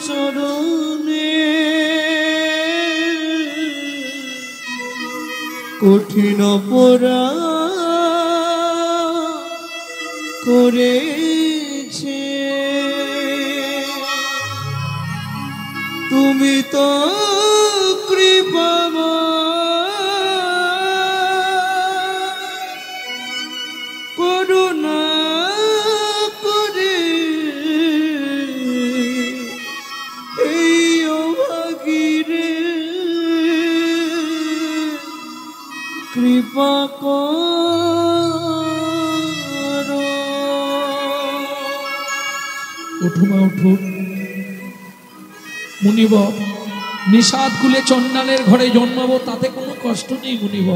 চরণে কঠিন অপরাধ করেছে। তুমি তো করুণা করে এই অভাগীরে কৃপা করো। উঠুমা উঠুন মুনিব, নিষাদ কুলে চণ্ডালের ঘরে জন্মাবো, তাতে কোনো কষ্ট নেই মুনিব।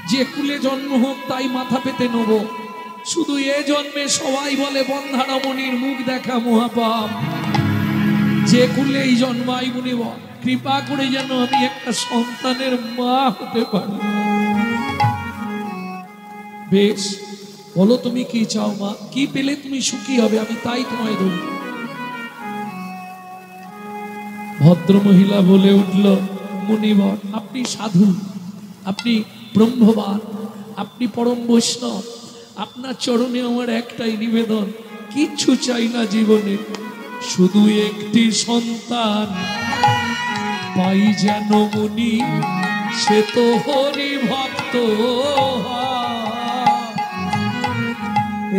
যে কুলে জন্ম হোক তাই মাথা পেতে নেব। শুধু এ জন্মে সবাই বলে বন্ধারমণির মুখ দেখা মহাপাপ। যে কুলেই জন্মাই মুনিবর, কৃপা করে যেন আমি একটা সন্তানের মা হতে পারি। বেশ, বলো তুমি কি চাও মা, কি পেলে তুমি সুখী হবে, আমি তাই তোমায় দেব। ভদ্র মহিলা বলে উঠল, মুনিবর আপনি সাধু, আপনি ব্রহ্মবান, আপনি পরম বৈষ্ণব, আপনার চরণে আমার একটাই নিবেদন, কিচ্ছু চাই না জীবনে, শুধু একটি সন্তান পাই যেন মুনি, সে তো হরি ভক্ত।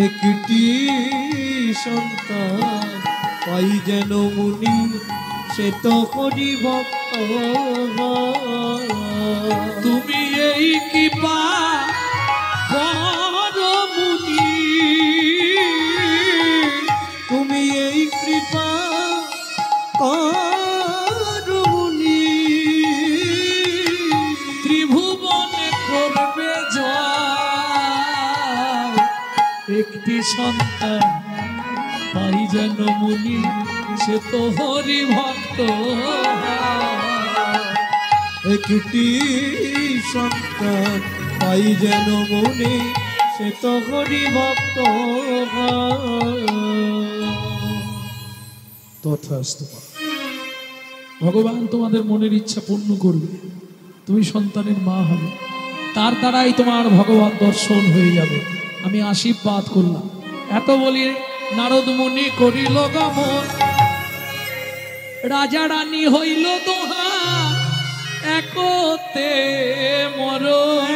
একটি সন্তান পাই যেন মুনি, সে তো হরি ভক্ত। তুমি এই কৃপা করো মুনি, তুমি এই কৃপা করো মুনি, ত্রিভুবনে করবে জয়, একটি সন্তান পাই যেন মুনি, সে তো হরি ভক্ত। একটি সন্তান পাই যেন মুনি, সে তো হরি ভক্ত। তথাস্তু। ভগবান তোমাদের মনের ইচ্ছা পূর্ণ করবে, তুমি সন্তানের মা হবে, তার দ্বারাই তোমার ভগবত দর্শন হয়ে যাবে, আমি আশীর্বাদ করলাম। এত বলি নারদ মুনি করিল গমন, রাজা রানী হইল দোহা, একতে মর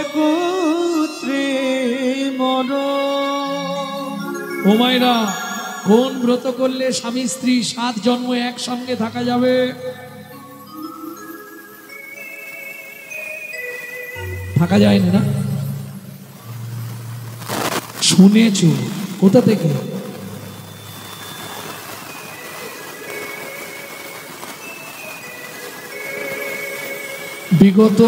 একত্রে মর। ও মায়েরা, কোন ব্রত করলে স্বামী স্ত্রী 7 জন্ম একসঙ্গে থাকা যাবে? থাকা যায় না? শুনেছ কোথা থেকে? বিগত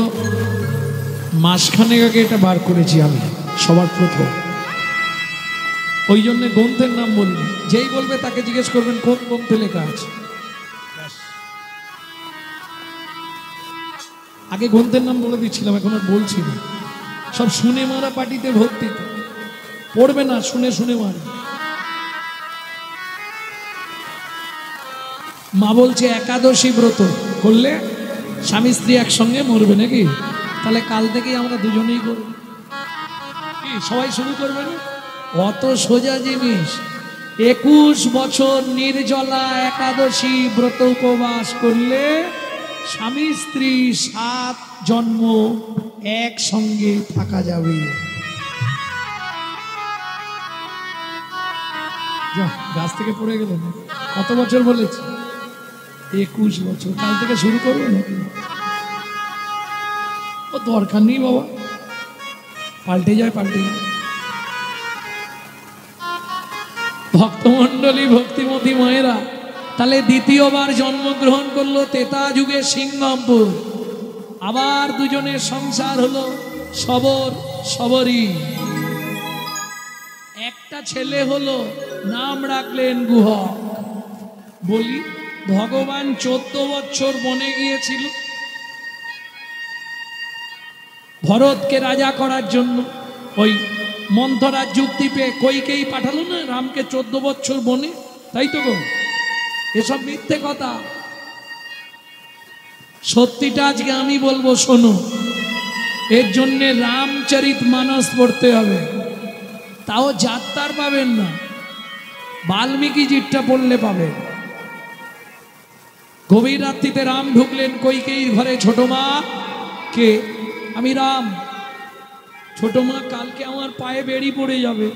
মাসখানেক আগে এটা বার করেছি আমি সবার প্রথম, ওই জন্য গ্রন্থের নাম বলবি, যেই বলবে তাকে জিজ্ঞেস করবেন কোন গ্রন্থে লেখা আছে। আগে গ্রন্থের নাম বলে দিচ্ছিলাম, এখন আর বলছি না, সব শুনে মারা পার্টিতে ভর্তি, পড়বে না, শুনে শুনে মারে। মা বলছে একাদশী ব্রত করলে স্বামী স্ত্রী একসঙ্গে মরবে নাকি, তাহলে কাল থেকেই আমরা দুজনেই করব, কি সবাই শুরু করবে না? অত সোজা জিনিস। 21 বছর নির্জলা একাদশী ব্রত উপবাস করলে স্বামী স্ত্রী 7 জন্ম একসঙ্গে থাকা যাবে। গাছ থেকে পড়ে গেল না, কত বছর বলেছি? 21 বছর। কাল থেকে শুরু করবে নাকি? ও দরকার নেই বাবা, পাল্টে যায় পাল্টে যায়। ভক্তমণ্ডলী, ভক্তিমতী মায়েরা, তাহলে দ্বিতীয়বার জন্মগ্রহণ করলো তেতা যুগে সিংহমপুর, আবার দুজনের সংসার হলো সবর সবরী। একটা ছেলে হলো, নাম রাখলেন গুহক। বলি ভগবান 14 বছর বনে গিয়েছিল ভরতকে রাজা করার জন্য, ওই মন্থরার যুক্তি পেয়ে কইকেই পাঠালো না রামকে 14 বছর বনে, তাই তো গো? এসব মিথ্যে কথা, সত্যিটা আজকে আমি বলবো, শোনো। এর জন্যে রামচরিত মানস পড়তে হবে, তাও যাত্রার পাবেন না, বাল্মীকি জিটটা পড়লে পাবেন। গভীর রাত্রিতে রাম ঢুকলেন কইকেয়ীর ঘরে, ছোট মা কে? আমি রাম। ছোট মা কালকে আমার পায়ে বেড়ি পড়ে যাবে,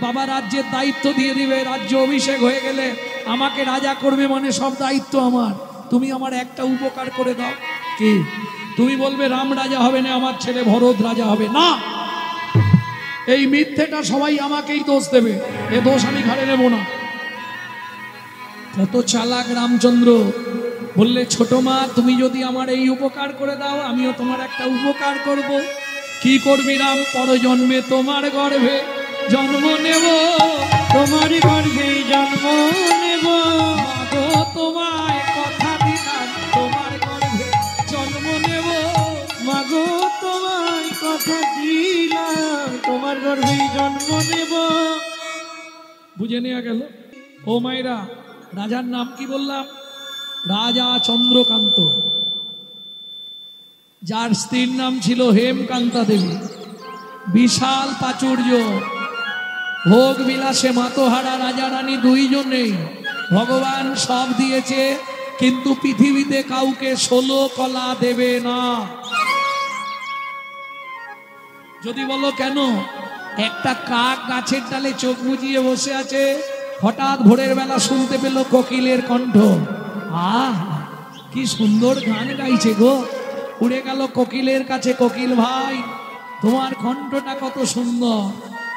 বাবা রাজ্যের দায়িত্ব দিয়ে দিবে, রাজ্য অভিষেক হয়ে গেলে আমাকে রাজা করবে, মানে সব দায়িত্ব আমার, তুমি আমার একটা উপকার করে দাও। কি? তুমি বলবে রাম রাজা হবে না, আমার ছেলে ভরত রাজা হবে না। এই মিথ্যেটা সবাই আমাকেই দোষ দেবে, এ দোষ আমি ঘাড়ে নেব না। কত চালাক রামচন্দ্র, বললে ছোট মা তুমি যদি আমার এই উপকার করে দাও, আমিও তোমার একটা উপকার করব। কি করবি রাম? পরজন্মে তোমার গর্ভে জন্ম নেব, তোমার গর্ভে জন্ম নেব, মাগো তোমায় বুঝে নেওয়া গেল। ও মায়েরা, রাজার নাম কি বললাম? রাজা চন্দ্রকান্ত, যার স্ত্রীর নাম ছিল হেমকান্তা দেবী। বিশাল প্রাচুর্য, ভোগ বিলাসে মাতোহারা রাজা রানী দুইজনেই। ভগবান সব দিয়েছে, কিন্তু পৃথিবীতে কাউকে 16 কলা দেবে না। যদি বলো কেন? একটা কাক গাছের ডালে চোখ বুজিয়ে বসে আছে, হঠাৎ ভোরের বেলা শুনতে পেল কোকিলের কণ্ঠ। আহ, কি সুন্দর গান গাইছে গো। উড়ে গেল কোকিলের কাছে, কোকিল ভাই তোমার কণ্ঠটা কত সুন্দর।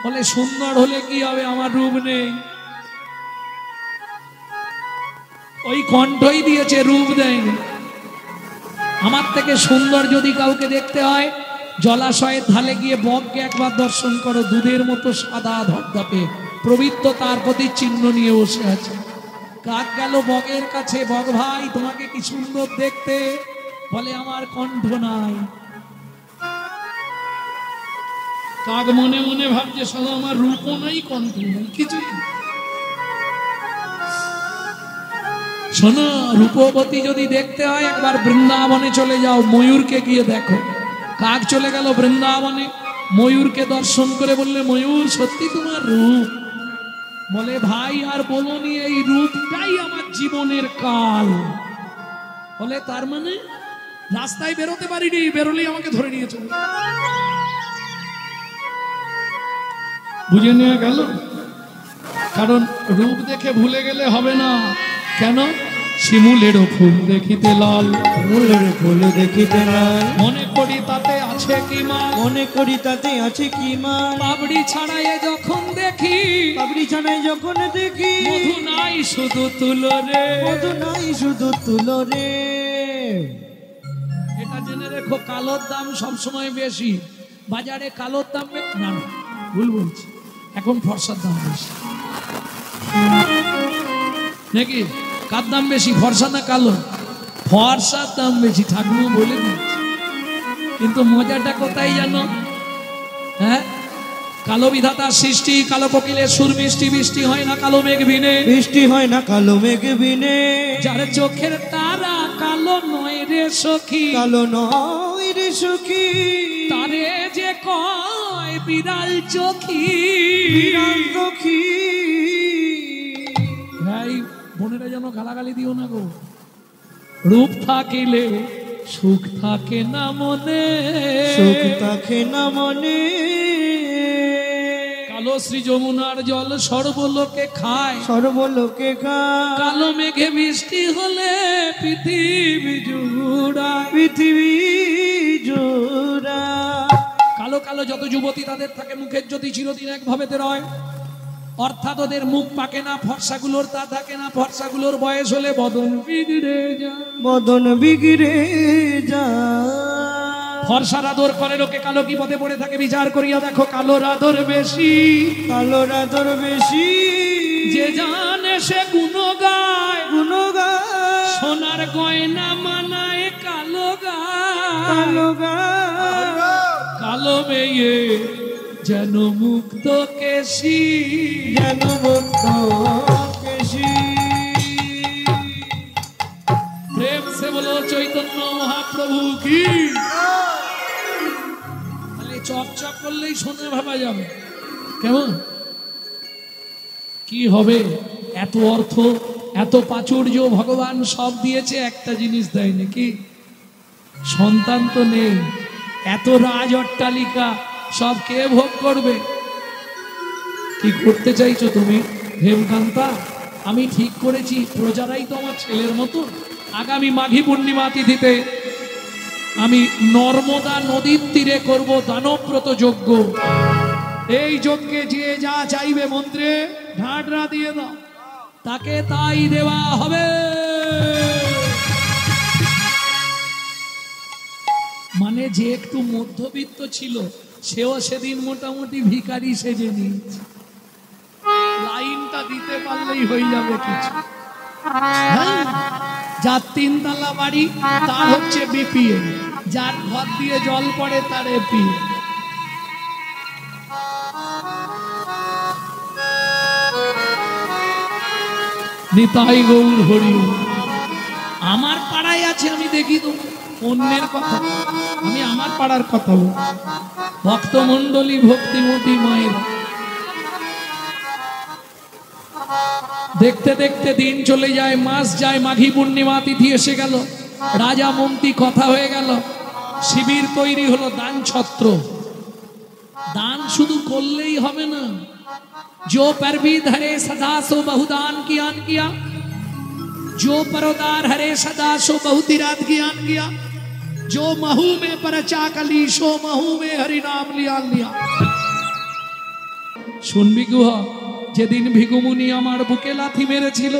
বলে সুন্দর হলে কি হবে, আমার রূপ নেই। ওই কণ্ঠই দিয়েছে, রূপ দেয়নি। আমার থেকে সুন্দর যদি কাউকে দেখতে হয়, জলাশয়ের ধালে গিয়ে বককে একবার দর্শন করো, দুধের মতো সাদা ধপধপে, পবিত্র তার প্রতি চিহ্ন নিয়ে বসে আছে। কাক গেল বকের কাছে, বক ভাই তোমাকে কি সুন্দর দেখতে। বলে আমার কণ্ঠ নাই। কাক মনে মনে ভাবছে শুধু আমার রূপও নাই, কণ্ঠ নাই, কিছুই নেই। শোনো, রূপবতী যদি দেখতে হয় একবার বৃন্দাবনে চলে যাও, ময়ূরকে গিয়ে দেখো। কাক চলে গেল বৃন্দাবনে, ময়ূরকে দর্শন করে বললে ময়ূর সত্যি তোমার রূপ। বলে ভাই আর বলোনি, এই রূপটাই আমার জীবনের কাল। বলে তার মানে? রাস্তায় বেরোতে পারিনি, বেরোলেই আমাকে ধরে নিয়ে চলে। বুঝে নেওয়া গেল? কারণ রূপ দেখে ভুলে গেলে হবে না। কেন? শিমুলেরও ফুল দেখিতে লাল, শিমুলের ফুল দেখিতে লাল, মনে করি তাতে আছে কি মান, মনে করি তাতে আছে কি মান। পাবড়ি ছাড়াইয়ে যখন দেখি, পাবড়ি ছানায় যখন দেখি, মধু নাই শুধু তুলো রে, মধু নাই শুধু তুলো রে। এটা জেনে রেখো, কালোর দাম সবসময় বেশি। বাজারে কালোর দাম না, ভুল বলছি, এখন ফর্সার দাম বেশি নাকি? কার দাম বেশি, ফর্সা না কালো? ফর্সার দাম বেশি, ঠাকুমা বলে দিচ্ছি। কিন্তু মজাটা কোথায় জানো? হ্যাঁ, কালো বিধাতার সৃষ্টি, কালো কোকিলের সুর মিষ্টি, বৃষ্টি হয় না কালো মেঘ বিনে, বৃষ্টি হয় না কালো মেঘ বিনে। যার চোখের তারা কালো নয় রে সখী, কালো নয় রে সখী, তারে যে কয় বিড়াল চোখী, বিরাট সখী। ভাই বোনেরা যেন গালাগালি দিও না গো। রূপ থাকিলে সুখ থাকে না মনে, সুখ থাকে না মনে। কালো শ্রী যমুনার জল সর্বলোকে খায়, সর্বলোকে খায়, কালো মেঘে বৃষ্টি হলে পৃথিবী জুড়ায়, পৃথিবী জোড়া। কালো কালো যত যুবতী তাদের থাকে মুখের জ্যোতি চিরদিন একভাবে রয়। অর্থাৎ ওদের মুখ পাকে না, ফর্সাগুলোর তা থাকে না, ফর্সাগুলোর বয়স হলে বদন বিগড়ে যায়, বদন বিগড়ে যায়। ফর্সার আদর করে লোকে, কালো কি পথে পড়ে থাকে বিচার করিয়া দেখো, কালোর আদর বেশি, কালোর আদর বেশি। যে জানে সে গুণ গায়, গুণ গায়, সোনার গয়না মানায় কালো গায়, কালো গায়। কালো মেয়ে যেন মুক্ত কেশি, যেন মুক্ত কেশি। প্রেম সে বলো চৈতন্য মহাপ্রভু কি। তাহলে চর্চা করলেই শোনে ভাবা যাবে কেমন কি হবে। এত অর্থ, এত প্রাচুর্য ভগবান সব দিয়েছে, একটা জিনিস দেয়নি কি? সন্তান তো নেই। এত রাজ অট্টালিকা সব কে ভোগ করবে? কি করতে চাইছো তুমি হেমকান্তা? আমি ঠিক করেছি, প্রজারাই তো আমার ছেলের মতো। আগামী মাঘী পূর্ণিমা তিথিতে আমি নর্মদা নদীর তীরে করব দানব্রত যজ্ঞ। এই যজ্ঞে যে যা চাইবে মন্ত্রে ঢাডরা দিয়ে দাও, তাকে তাই দেওয়া হবে। মানে যে একটু মধ্যবিত্ত ছিল সেও সেদিন মোটামুটি ভিখারি সেজে নিয়েছে। লাইনটা দিতে পারলেই হয়ে যাবে কিছু। হ্যাঁ, যার 3 তলা বাড়ি তার হচ্ছে বিপিএল, যার ঘর দিয়ে জল পড়ে তার এপিএল। নিতাই গৌর হরি। আমার পাড়ায় আছে আমি দেখি তো, অন্যের কথা আমি আমার পাড়ার কথা বলি। ভক্তমণ্ডলী ভক্তিমতী মায়ের দেখতে দেখতে দিন চলে যায়, মাস যায়, মাঘী পূর্ণিমা তিথি এসে গেল, রাজা মন্ত্রী কথা হয়ে গেল, শিবির তৈরি হলো, দান ছত্র। দান শুধু করলেই হবে না, जो परवी धरे सदा सो बहुदान कियान किया, जो परोदार हरे सदा सो बहुतिरात ज्ञान किया, जो महू में परचा कली सो महू में हरि नाम लिया लिया। শুনবি গুহ, যেদিন ভিগুমুনি আমার বুকে লাথি মেরেছিল,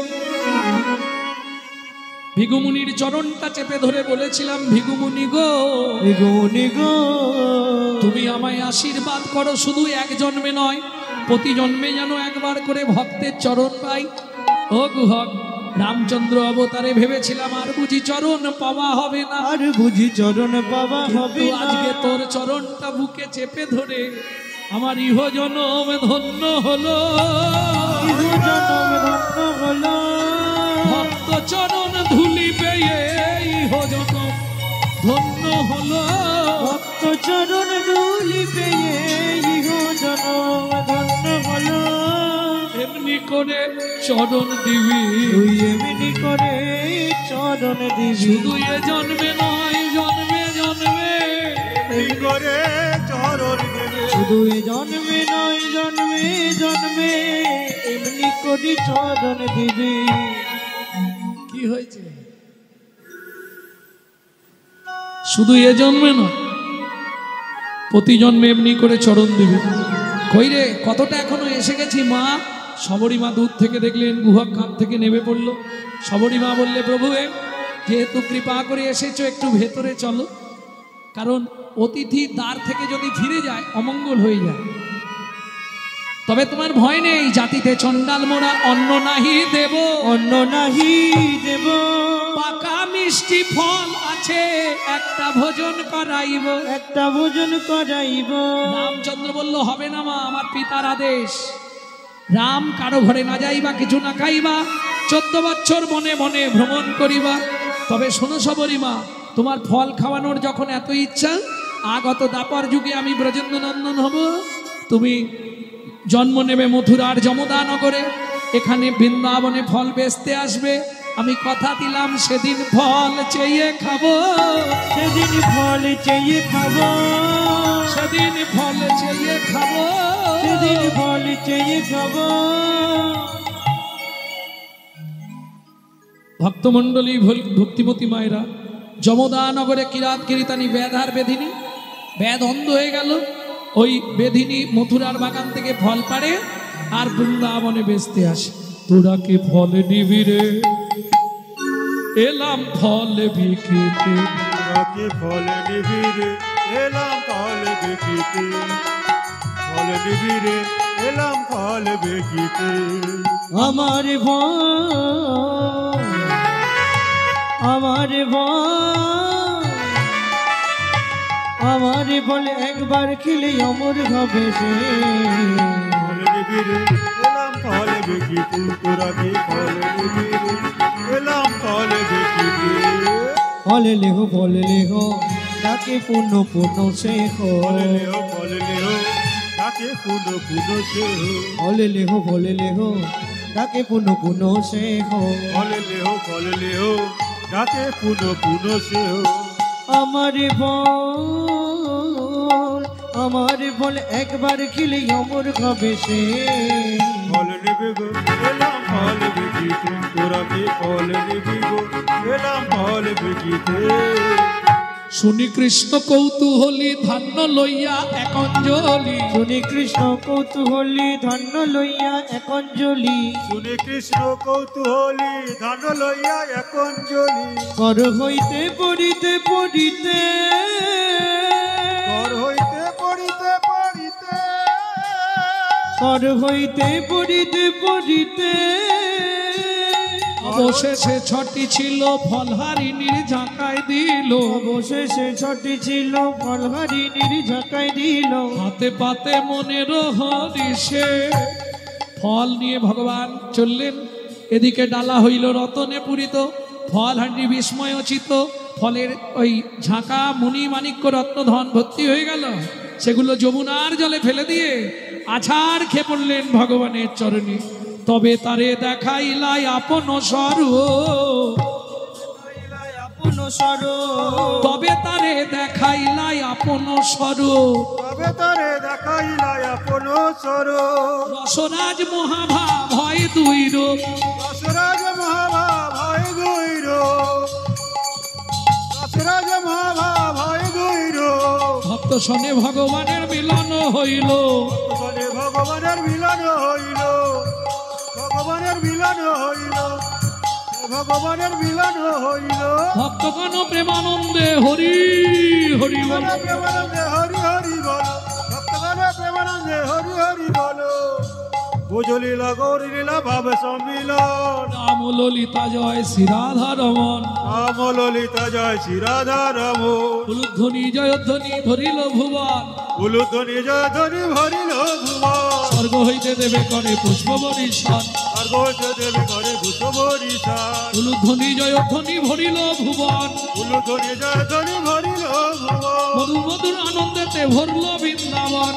ভিগুমুনির চরণটা চেপে ধরে বলেছিলাম, ভিগুমুনি গো, ভিগুমুনি গো, তুমি আমায় আশীর্বাদ করো, শুধু এক জন্মে নয়, প্রতি জন্মে যেন একবার করে ভক্তের চরণ পাই। ও গুহক, রামচন্দ্র অবতারে ভেবেছিলাম আর বুঝি চরণ পাওয়া হবে না, আর বুঝি চরণ পাওয়া হবে না। আজকে তোর চরণটা বুকে চেপে ধরে আমার ইহ জনম ধন্য হলো, ইহ জনম ধন্য হলো, ভক্ত চরণ ধুলি পেয়ে ইহ জনম ধন্য হলো, ভক্ত চরণ ধুলি পেয়ে ইহ জনম ধন্য হলো। এমনি করে চরণ দিবি, তুই এমনি করে চরণ দিবি, শুধু এ জন্মে নয়, জন্মে জন্মে এমনি করে চরণ দেবে, শুধু এ জন্মে নয়, জন্মে জন্মে এমনি করে চরণ দিবি। কি হয়েছে? শুধু এ জন্মে না, প্রতি জন্মে এমনি করে চরণ দিবি। কই রে, কতটা এখনো এসে গেছি মা। সবরী মা দূর থেকে দেখলেন, গুহক কাঁধ থেকে নেমে পড়লো। সবরী মা বললে, প্রভু যেহেতু কৃপা করে এসেছো, একটু ভেতরে চলো, কারণ অতিথি দ্বার থেকে যদি ফিরে যায় অমঙ্গল হয়ে যায়। তবে তোমার ভয় নেই, জাতিতে চণ্ডাল মোরা অন্ন নাহি দেব, অন্ন নাহি দেব, পাকা মিষ্টি ফল আছে, একটা ভোজন করাইব, একটা ভোজন করাইব। রামচন্দ্র বলল, হবে না মা, আমার পিতার আদেশ। রাম কারো ঘরে না যাইবা, কিছু না খাইবা, 14 বছর মনে মনে ভ্রমণ করিবা। তবে শোনো সবরী মা, তোমার ফল খাওয়ানোর যখন এত ইচ্ছা, আগত দাপর যুগে আমি ব্রজেন্দ্র নন্দন হব, তুমি জন্ম নেবে মথুরার যমদা নগরে, এখানে বৃন্দাবনে ফল বেচতে আসবে, আমি কথা দিলাম সেদিন ফল চেয়ে খাবো, সেদিন ফল চেয়ে খাবো, সেদিন ফল চেয়ে খাবো, সেদিন ফল চেয়ে খাবো। ভক্তমণ্ডলী ভক্তিমতী মায়েরা, যমদা নগরে কিরাত কিরিতানি বেদ আর বেধিনী, বেদ অন্ধ হয়ে গেল, ওই বেধিনী মথুরার বাগান থেকে ফল পাড়ে আর বৃন্দাবনে বেচতে আসে। তোরা কি ফল নিবি রে, এলাম ফল বিকিতে, রাতে ফল নিবি রে, এলাম ফল বিকিতে, ফল নিবি রে, এলাম ফল বিকিতে। আমার ভয়, আমার ভয়, আমার বলে একবার খেলে অমর হবে সে। ফল নিবি রে, এলাম ফল বিকিতে, তোরা কি ফল নিবি রে, এলাম ফল বিকিতে। ফলে লেহ, ফলে লেহ, তাকে পূর্ণ পূর্ণ সে ফল লেও, ফল লেও, তাকে পুনো পুনো সে হো। ফলে লেহ, ফলে লেহ, তাকে পূর্ণ পূর্ণ সে ফল লেও, তাকে পুনো পুনো সে হো। আমার বল, আমার বল একবার খেলে অমর হবে সে। ফল নিবি গো, এলাম ফল বিকিতে, তোরা কি ফল নিবি গো, এলাম ফল বিকিতে। শুনি কৃষ্ণ কৌতূহলী ধান্য লইয়া এক অঞ্জলি, শুনি কৃষ্ণ কৌতূহলী ধন্য লইয়া এক অঞ্জলি, শুনে কৃষ্ণ কৌতূহলী ধান লইয়া এক অঞ্জলি। কর হইতে পড়িতে পড়িতে, কর হইতে পড়িতে পড়িতে, কর হইতে পড়িতে পড়িতে, অবশেষে ছটি ছিল ফলহারিণীর ঝাঁকায় দিল, অবশেষে ছটি ছিল ফলহারিণীর ঝাঁকাই দিল। হাতে পাতে মনের হরিষে ফল নিয়ে ভগবান চললেন এদিকে ডালা হইল রতনে পূরিত, ফল হান্ডি বিস্ময়োচিত, ফলের ওই ঝাঁকা মুনি মাণিক্য রত্নধন ভর্তি হয়ে গেল। সেগুলো যমুনার জলে ফেলে দিয়ে আছাড় খেয়ে পড়লেন ভগবানের চরণে। তবে তারে দেখাইলাই আপন স্বরূপ, আপন স্বরূপ, তবে তারে দেখাইলাই আপন স্বরূপ। তবে তারে দেখাইলাই আপন স্বরূপ। রসরাজ মহাভাব হয় দুই রূপ, রসরাজ মহাভাব হয় দুই রূপ, রসরাজ মহাভাব হয় দুই রূপ। ভক্ত শনে ভগবানের মিলন হইল, ভগবানে ভগবানের মিলন হইল, ভগবানের মিলন হইল, ভগবানের মিলন হইল। ভক্তগণ প্রেমানন্দে হরি হরি বল। প্রেমানন্দে হরি হরি বল, ভক্তগণ প্রেমানন্দে হরি হরি বল। বুঝলিলা গৌরী লীলা ভাবে সম্মিলন, রাম ললিতা জয় শ্রী রাধা রমন। রাম ললিতা জয় শ্রী রাধা রমন। উলুধ্বনি জয়ধ্বনি ধরিল ভুবন, উলুধ্বনি জয়ধ্বনি ভরিল ভুবন। স্বর্গ হইতে দেবে করে পুষ্প বরিশন, স্বর্গ হইতে দেবে করে পুষ্প বরিশান। উলুধ্বনি জয়ধ্বনি ভরিল ভুবন, উলুধ্বনি জয়ধ্বনি ভরিল ভুবন। মধুর মধুর আনন্দেতে ভরল বৃন্দাবন।